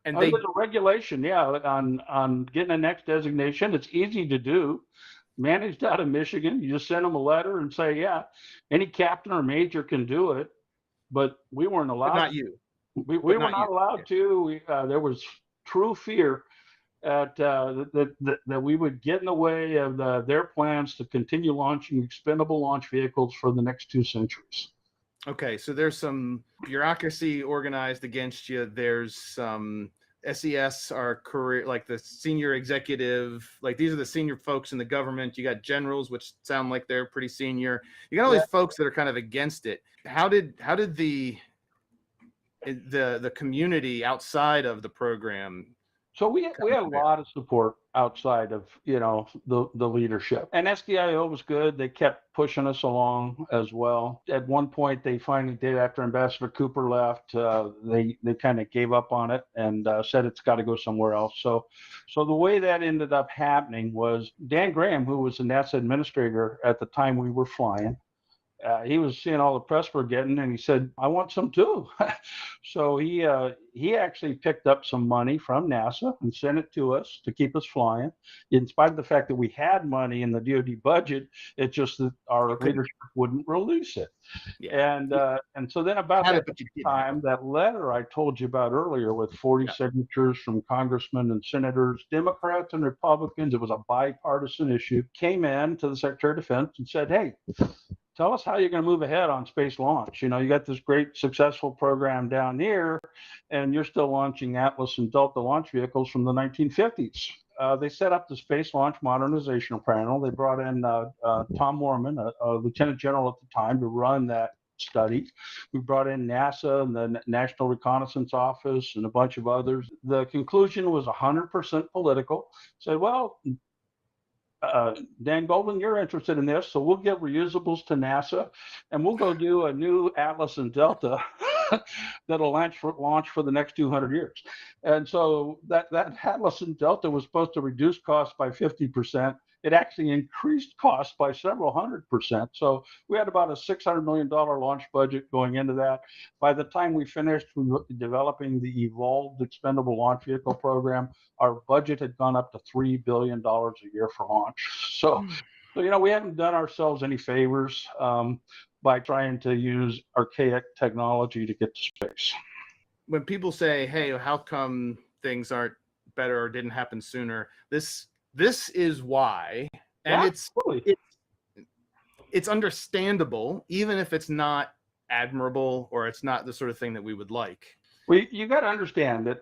And there's a regulation, on getting a next designation. It's easy to do. Managed out of Michigan. You just send them a letter and say, yeah, any captain or major can do it. But we weren't allowed. But not you. We were not allowed to. There was true fear that we would get in the way of their plans to continue launching expendable launch vehicles for the next 2 centuries. Okay, so there's some bureaucracy organized against you. There's some SES are career, like the senior executive, like these are the senior folks in the government. You got generals, which sound like they're pretty senior. You got all these folks that are kind of against it. How did the community outside of the program? So we had a lot of support outside of, the leadership. And SDIO was good. They kept pushing us along as well. At one point, they finally did, after Ambassador Cooper left, they kind of gave up on it and said it's got to go somewhere else. So the way that ended up happening was Dan Graham, who was the NASA administrator at the time we were flying, he was seeing all the press we're getting, and he said, "I want some too." So he actually picked up some money from NASA and sent it to us to keep us flying. In spite of the fact that we had money in the DoD budget, it's just that our leadership wouldn't release it. Yeah. And so then about that time, that letter I told you about earlier with 40 signatures from congressmen and senators, Democrats and Republicans, it was a bipartisan issue, came in to the Secretary of Defense and said, "Hey, tell us how you're going to move ahead on space launch. You got this great successful program down here, and you're still launching Atlas and Delta launch vehicles from the 1950s. They set up the Space Launch Modernization Panel. They brought in Tom Moorman, a lieutenant general at the time, to run that study. We brought in NASA and the National Reconnaissance Office and a bunch of others. The conclusion was 100% political. Said, well, Dan Golden, you're interested in this, so we'll give reusables to NASA, and we'll go do a new Atlas and Delta that'll launch for the next 200 years. And so that Atlas and Delta was supposed to reduce costs by 50%. It actually increased costs by several 100%. So we had about a $600 million launch budget going into that. By the time we finished developing the evolved expendable launch vehicle program, our budget had gone up to $3 billion a year for launch. So we haven't done ourselves any favors by trying to use archaic technology to get to space. When people say, "Hey, how come things aren't better or didn't happen sooner?" This is why, and it's understandable, even if it's not admirable, or it's not the sort of thing that we would like. Well, you got to understand that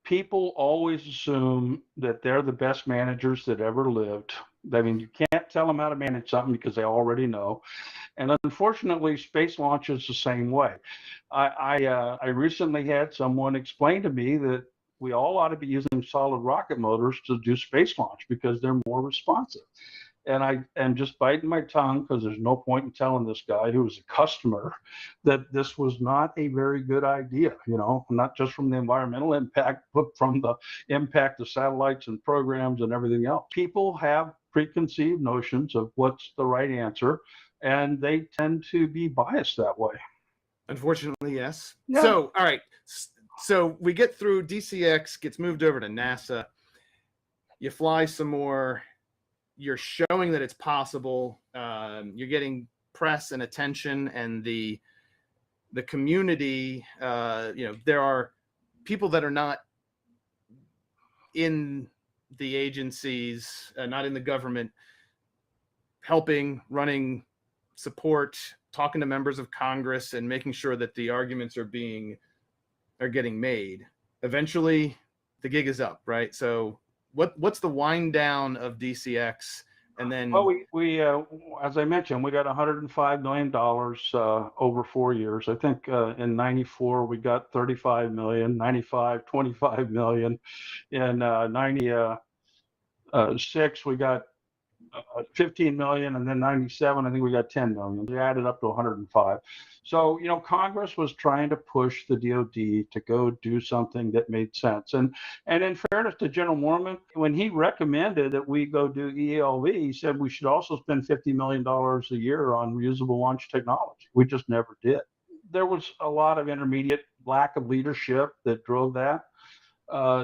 people always assume that they're the best managers that ever lived. I mean, you can't tell them how to manage something because they already know. And unfortunately, space launch is the same way. I recently had someone explain to me that we all ought to be using solid rocket motors to do space launch because they're more responsive. And I am just biting my tongue because there's no point in telling this guy who was a customer that this was not a very good idea, not just from the environmental impact, but from the impact of satellites and programs and everything else. People have preconceived notions of what's the right answer, and they tend to be biased that way. Unfortunately, yes. Yeah. So, all right. So we get through, DCX gets moved over to NASA. You fly some more. You're showing that it's possible. You're getting press and attention, and the community. There are people that are not in the agencies, not in the government, helping, running support, talking to members of Congress, and making sure that the arguments are getting made. Eventually, the gig is up, right? So, what's the wind down of DCX? And then, well, we as I mentioned, we got $105 million over 4 years. I think in '94 we got 35 million, '95 25 million, in '96 we got 15 million, and then 97 I think we got 10 million. They added up to 105. So Congress was trying to push the DoD to go do something that made sense. And in fairness to General Mormon, when he recommended that we go do ELV, he said we should also spend $50 million a year on reusable launch technology. We just never did. There was a lot of intermediate lack of leadership that drove that.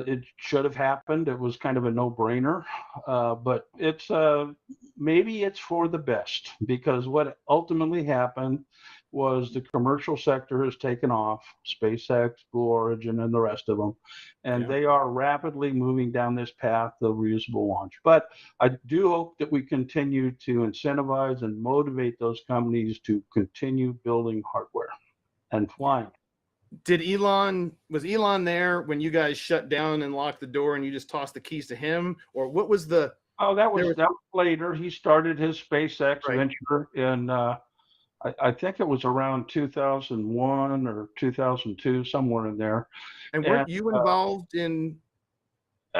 It should have happened. It was kind of a no-brainer, but maybe it's for the best, because what ultimately happened was the commercial sector has taken off, SpaceX, Blue Origin, and the rest of them, and they are rapidly moving down this path of reusable launch. But I do hope that we continue to incentivize and motivate those companies to continue building hardware and flying. was Elon there when you guys shut down and locked the door and you just tossed the keys to him? Or what was the... Oh, that was later. He started his SpaceX venture in, I think it was around 2001 or 2002, somewhere in there. And weren't you involved in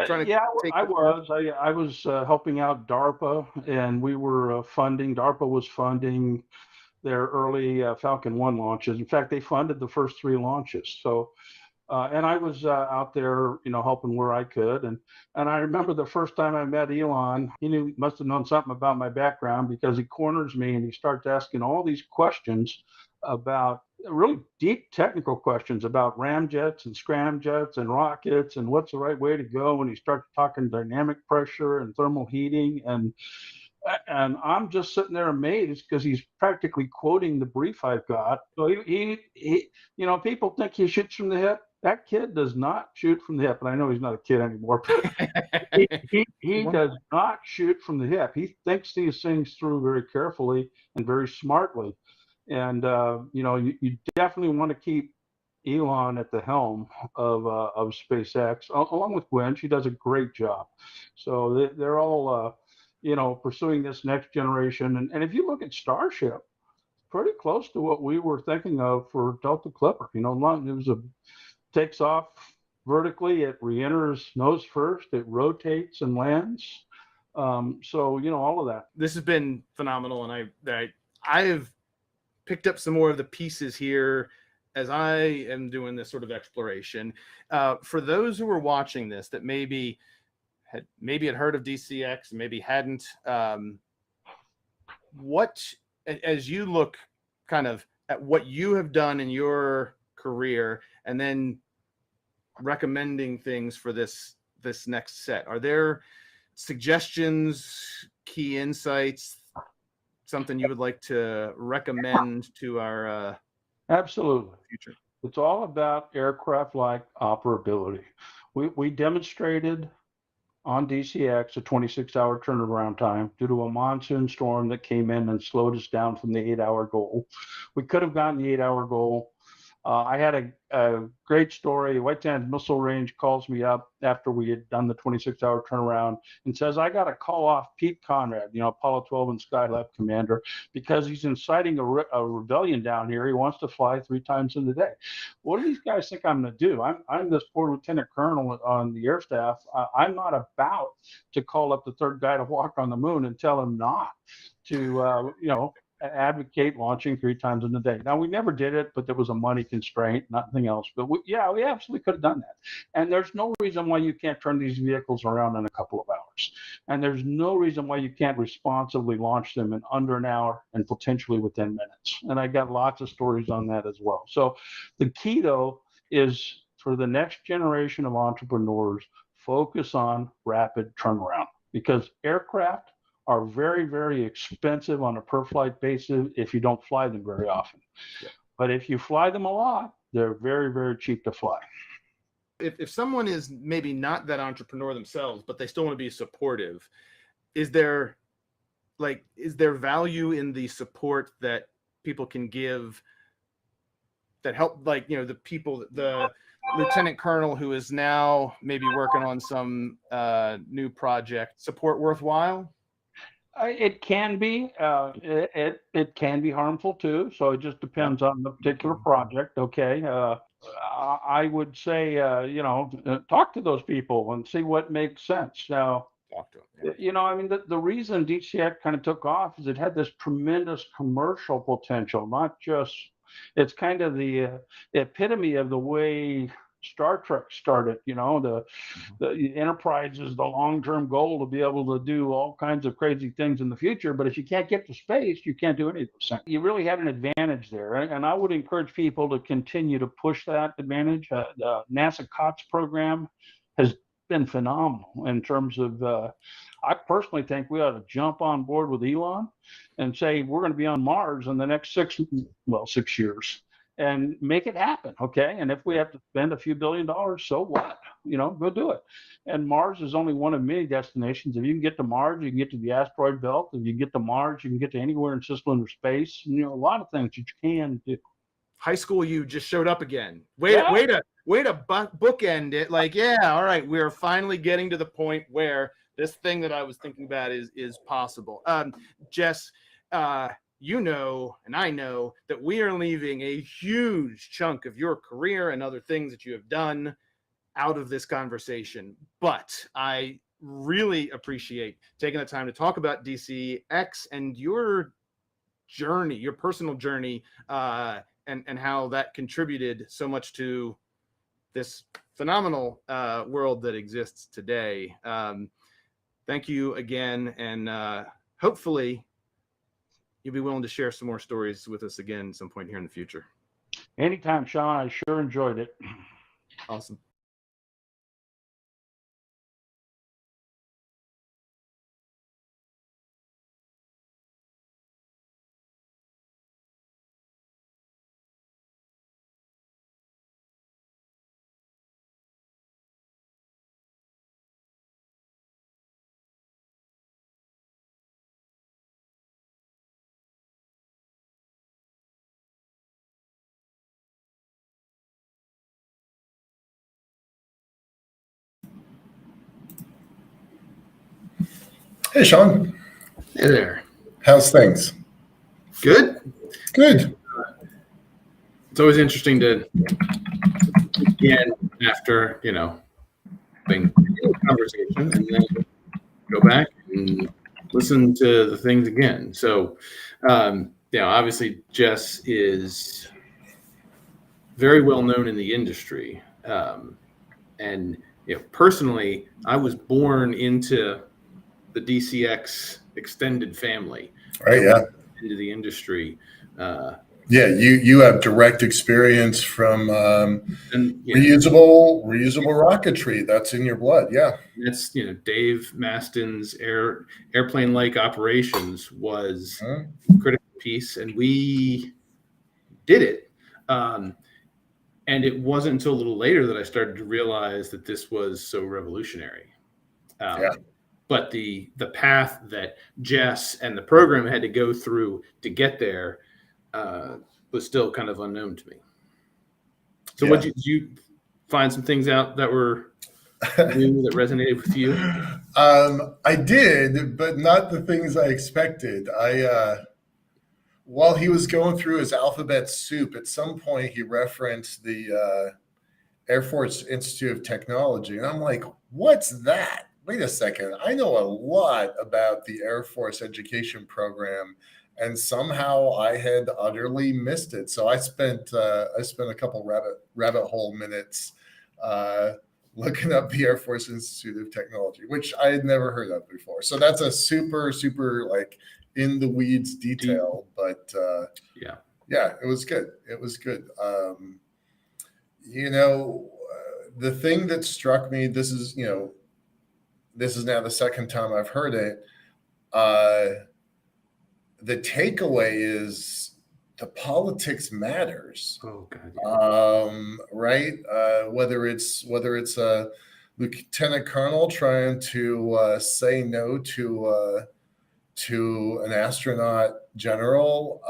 trying to... Yeah, I was helping out DARPA, and we were DARPA was funding their early Falcon 1 launches. In fact, they funded the first 3 launches. So, and I was out there, helping where I could. And I remember the first time I met Elon, he must have known something about my background, because he corners me and he starts asking all these questions about really deep technical questions about ramjets and scramjets and rockets and what's the right way to go. And he starts talking dynamic pressure and thermal heating, and I'm just sitting there amazed, because he's practically quoting the brief I've got. So he people think he shoots from the hip. That kid does not shoot from the hip. And I know he's not a kid anymore. he does not shoot from the hip. He thinks these things through very carefully and very smartly. And you definitely want to keep Elon at the helm of SpaceX, along with Gwen. She does a great job. So they're all pursuing this next generation. And if you look at Starship, pretty close to what we were thinking of for Delta Clipper. It was takes off vertically, it re-enters nose first, it rotates and lands. So all of that. This has been phenomenal, and I have picked up some more of the pieces here as I am doing this sort of exploration. For those who are watching this that maybe had heard of DCX, maybe hadn't, as you look kind of at what you have done in your career, and then recommending things for this next set, are there suggestions, key insights, something you would like to recommend to our absolutely future? It's all about aircraft-like operability. We demonstrated on DCX, a 26-hour turnaround time, due to a monsoon storm that came in and slowed us down from the 8-hour goal. We could have gotten the 8-hour goal. I had a great story. White Sands Missile Range calls me up after we had done the 26-hour turnaround and says, I got to call off Pete Conrad, Apollo 12 and Skylab commander, because he's inciting a rebellion down here. He wants to fly 3 times in the day. What do these guys think I'm going to do? I'm this poor lieutenant colonel on the air staff. I'm not about to call up the 3rd guy to walk on the moon and tell him not to, advocate launching 3 times in a day. Now, we never did it, but there was a money constraint, nothing else. But we absolutely could have done that. And there's no reason why you can't turn these vehicles around in a couple of hours. And there's no reason why you can't responsibly launch them in under an hour and potentially within minutes. And I got lots of stories on that as well. So the key, though, is for the next generation of entrepreneurs, focus on rapid turnaround, because aircraft are very, very expensive on a per flight basis if you don't fly them very often. Yeah. But if you fly them a lot, they're very, very cheap to fly. If someone is maybe not that entrepreneur themselves, but they still want to be supportive, is there value in the support that people can give that help, the people, the lieutenant colonel who is now maybe working on some new project, support worthwhile? It can be. It can be harmful too. So it just depends on the particular project. Okay. I would say, talk to those people and see what makes sense. Now, talk to them. Yeah. The reason DCX kind of took off is it had this tremendous commercial potential. Not just, it's kind of the epitome of the way Star Trek started. The Enterprise is the long-term goal to be able to do all kinds of crazy things in the future. But if you can't get to space, you can't do any of those things. You really have an advantage there. And I would encourage people to continue to push that advantage. The NASA COTS program has been phenomenal in terms of, I personally think we ought to jump on board with Elon and say, we're going to be on Mars in the next 6 years. And make it happen, okay? And if we have to spend a few $1 billion, so what? Go do it. And Mars is only one of many destinations. If you can get to Mars, you can get to the asteroid belt. If you get to Mars, you can get to anywhere in cislunar space. A lot of things that you can do. High school, you just showed up again. Way to bookend it. All right, we're finally getting to the point where this thing that I was thinking about is possible. Jess, and I know that we are leaving a huge chunk of your career and other things that you have done out of this conversation. But I really appreciate taking the time to talk about DCX and your journey, your personal journey, and how that contributed so much to this phenomenal world that exists today. Thank you again, and hopefully you'll be willing to share some more stories with us again at some point here in the future. Anytime, Sean. I sure enjoyed it. Awesome. Hey, Sean. Hey there. How's things? Good. Good. It's always interesting to again after having a conversation and then go back and listen to the things again. So, obviously Jess is very well known in the industry, and personally, I was born into the DCX extended family, right? Yeah, into the industry. You have direct experience from reusable rocketry. That's in your blood. Yeah, that's Dave Maston's airplane-like operations was a critical piece, and we did it. And it wasn't until a little later that I started to realize that this was so revolutionary. Yeah. But the path that Jess and the program had to go through to get there was still kind of unknown to me. So Yeah. did you find some things out that were new that resonated with you? I did, but not the things I expected. While he was going through his alphabet soup, at some point he referenced the Air Force Institute of Technology. And I'm like, what's that? Wait a second. I know a lot about the Air Force education program, and somehow I had utterly missed it. So I spent a couple rabbit hole minutes looking up the Air Force Institute of Technology, which I had never heard of before. So that's a super, super like in the weeds detail, but yeah, it was good. It was good. The thing that struck me, this is now the second time I've heard it. The takeaway is the politics matters. Oh God. Yeah. Right? Whether it's a lieutenant colonel trying to say no to an astronaut general,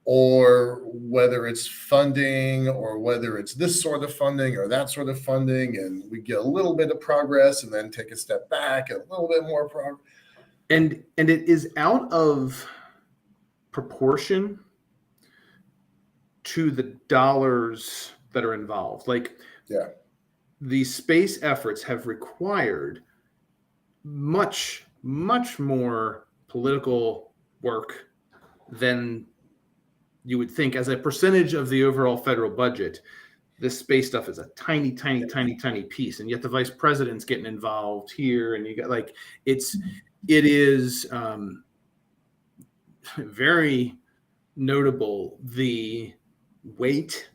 or whether it's funding, or whether it's this sort of funding or that sort of funding, and we get a little bit of progress and then take a step back and a little bit more progress. And it is out of proportion to the dollars that are involved. Like, yeah, the space efforts have required much, much more political work than you would think. As a percentage of the overall federal budget, this space stuff is a tiny, tiny, tiny, tiny piece. And yet the vice president's getting involved here. And you got it is very notable the weight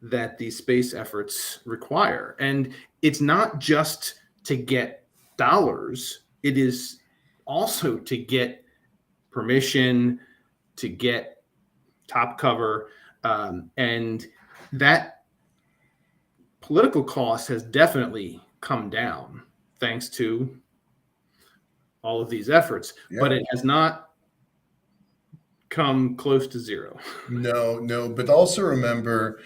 that these space efforts require. And it's not just to get dollars, it is also to get permission, to get top cover, and that political cost has definitely come down thanks to all of these efforts, but it has not come close to zero. No, but also remember,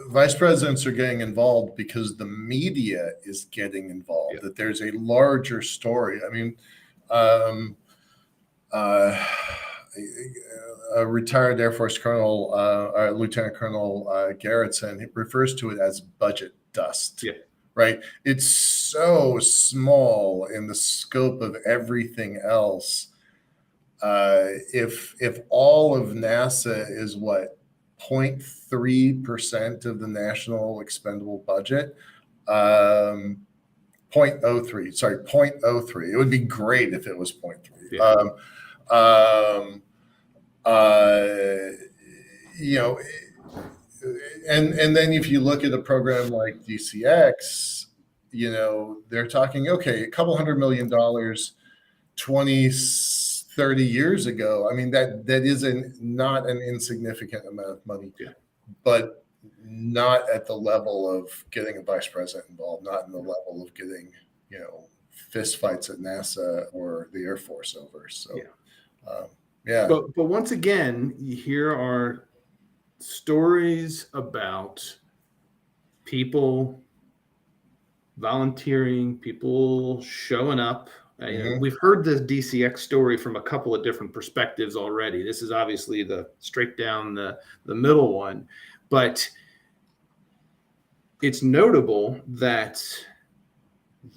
vice presidents are getting involved because the media is getting involved, that there's a larger story. I mean, a retired Air Force Colonel, Lieutenant Colonel Garrettson, refers to it as budget dust. Yeah. Right? It's so small in the scope of everything else. If all of NASA is 0.3% of the national expendable budget, 0.03. Sorry, 0.03. It would be great if it was 0.3. Yeah. And then if you look at a program like DCX, they're talking, okay, a couple $100 million, 20, 30 years ago. I mean, that is not an insignificant amount of money, but not at the level of getting a vice president involved, not in the level of getting, fist fights at NASA or the Air Force over. So, But once again, here are stories about people volunteering, people showing up. We've heard this DCX story from a couple of different perspectives already. This is obviously the straight down the middle one, but it's notable that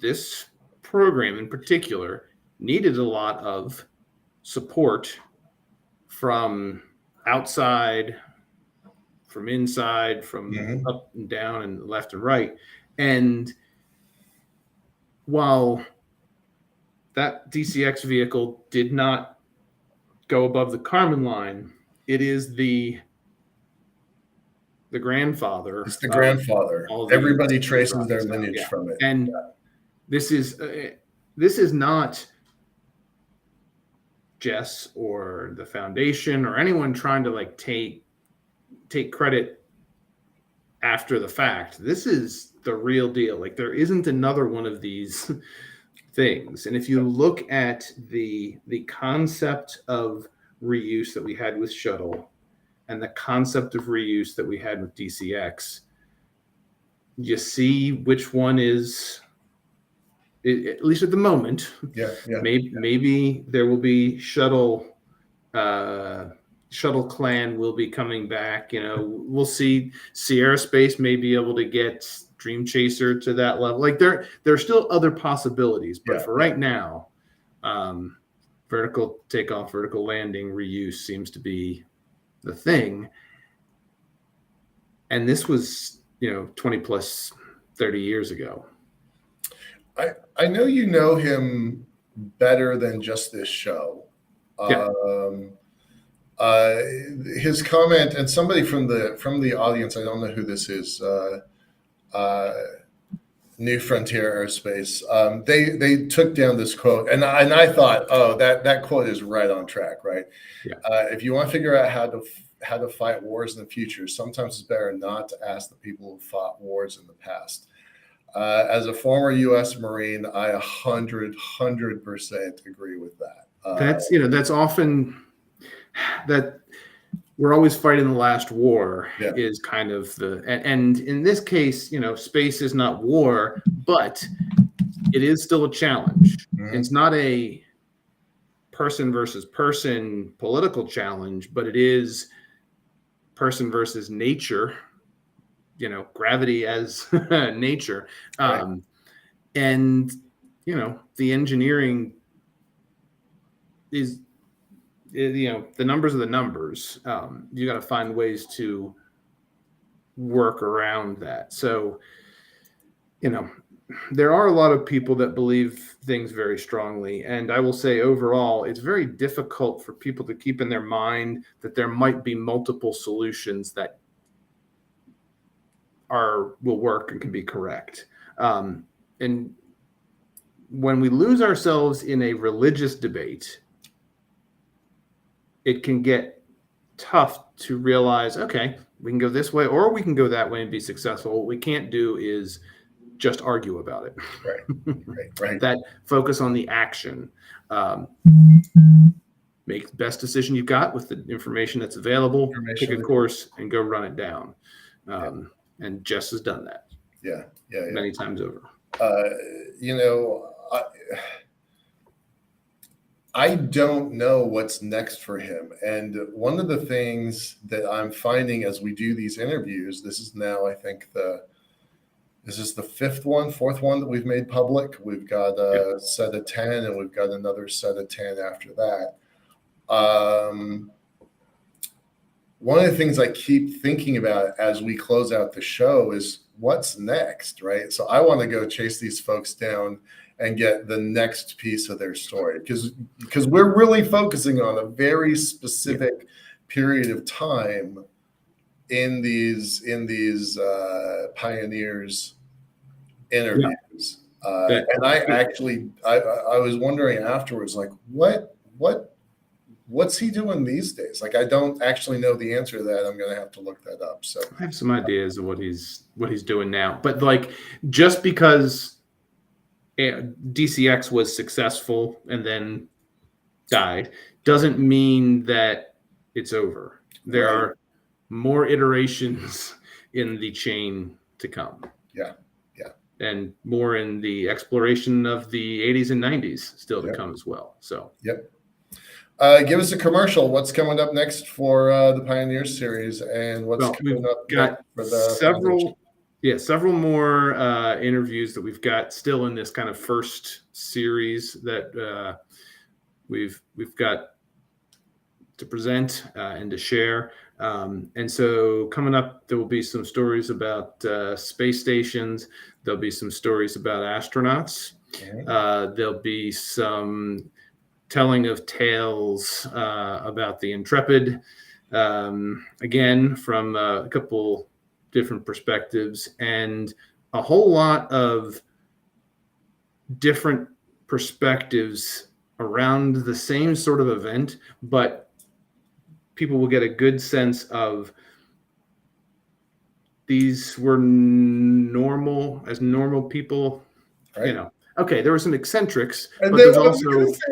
this program in particular needed a lot of support from outside, from inside, from up and down and left and right. And while that DCX vehicle did not go above the Kármán line, it is the grandfather. It's the grandfather. Everybody traces their lineage from it. And this is not Jess or the foundation or anyone trying to take credit after the fact. This is the real deal. Like there isn't another one of these things. And if you look at the concept of reuse that we had with shuttle and the concept of reuse that we had with DCX, you see which one is, at least at the moment. Maybe there will be shuttle clan will be coming back. You know, we'll see. Sierra Space may be able to get Dream Chaser to that level. Like there are still other possibilities, but for right now, vertical takeoff, vertical landing, reuse seems to be the thing. And this was, 20 plus 30 years ago. I know you know him better than just this show. His comment, and somebody from the audience, I don't know who this is, New Frontier Aerospace. They took down this quote, and I thought, oh, that quote is right on track, right? Yeah. If you want to figure out how to fight wars in the future, sometimes it's better not to ask the people who fought wars in the past. As a former U.S. Marine, I 100% agree with that. That's often that we're always fighting the last war is kind of and in this case, space is not war, but it is still a challenge. Mm-hmm. It's not a person versus person political challenge, but it is person versus nature, gravity as nature. Right. And, the engineering is, the numbers are the numbers. You got to find ways to work around that. So, there are a lot of people that believe things very strongly. And I will say overall, it's very difficult for people to keep in their mind that there might be multiple solutions that will work and can be correct. And when we lose ourselves in a religious debate, it can get tough to realize, okay, we can go this way or we can go that way and be successful. What we can't do is just argue about it. Right. That focus on the action. Make the best decision you've got with the information that's available. Pick a course and go run it down. And Jess has done that. Yeah. Many times over. I don't know what's next for him. And one of the things that I'm finding as we do these interviews, this is now, I think, this is the fourth one that we've made public. We've got a set of 10 and we've got another set of 10 after that. One of the things I keep thinking about as we close out the show is what's next, right? So I want to go chase these folks down and get the next piece of their story because we're really focusing on a very specific period of time in these pioneers interviews. And I was wondering afterwards, like, what's he doing these days? Like, I don't actually know the answer to that. I'm going to have to look that up. So I have some ideas of what he's doing now, but like, just because DCX was successful and then died doesn't mean that it's over. There are more iterations in the chain to come. Yeah. And more in the exploration of the 80s and 90s still to come as well. So, give us a commercial. What's coming up next for the Pioneers series, and what's coming up for the several more interviews that we've got still in this kind of first series that we've got to present and to share. And so coming up, there will be some stories about space stations. There'll be some stories about astronauts. There'll be some telling of tales about the Intrepid, again, from a couple different perspectives, and a whole lot of different perspectives around the same sort of event, but people will get a good sense of these were normal people, Right. Okay, there were some eccentrics, And but then there's I also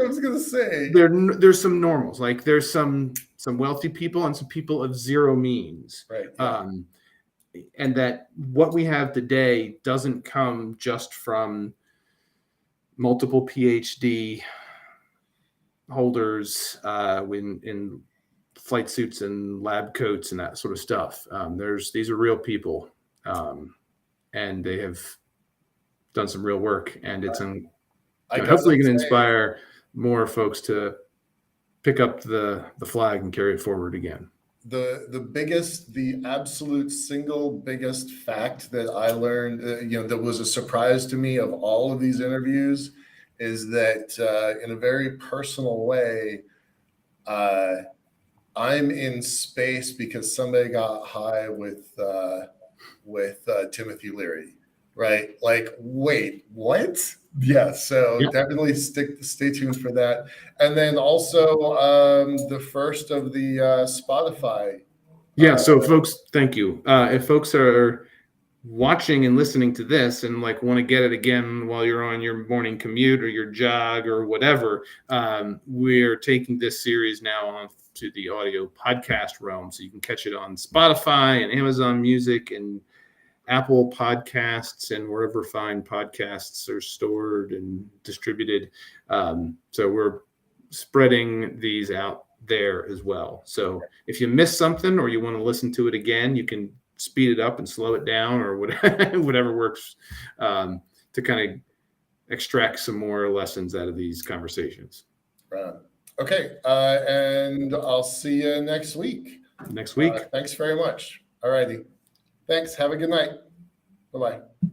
was gonna say there's some normals. Like there's some wealthy people and some people of zero means. right. Yeah. And that what we have today doesn't come just from multiple PhD holders in flight suits and lab coats and that sort of stuff. These are real people, and they have done some real work, and it's hopefully going to inspire more folks to pick up the flag and carry it forward again. The absolute single biggest fact that I learned, that was a surprise to me of all of these interviews, is that in a very personal way, I'm in space because somebody got high with Timothy Leary, right? Like, wait, what? Yeah, so definitely stay tuned for that. And then also the first of the Spotify. Yeah, so folks, thank you. If folks are watching and listening to this and like want to get it again while you're on your morning commute or your jog or whatever, we're taking this series now on to the audio podcast realm, so you can catch it on Spotify and Amazon Music and Apple Podcasts and wherever fine podcasts are stored and distributed. So we're spreading these out there as well. So if you miss something or you want to listen to it again, you can speed it up and slow it down or whatever works to kind of extract some more lessons out of these conversations. Right. Okay. And I'll see you next week. Next week. Thanks very much. All righty. Thanks. Have a good night. Bye-bye.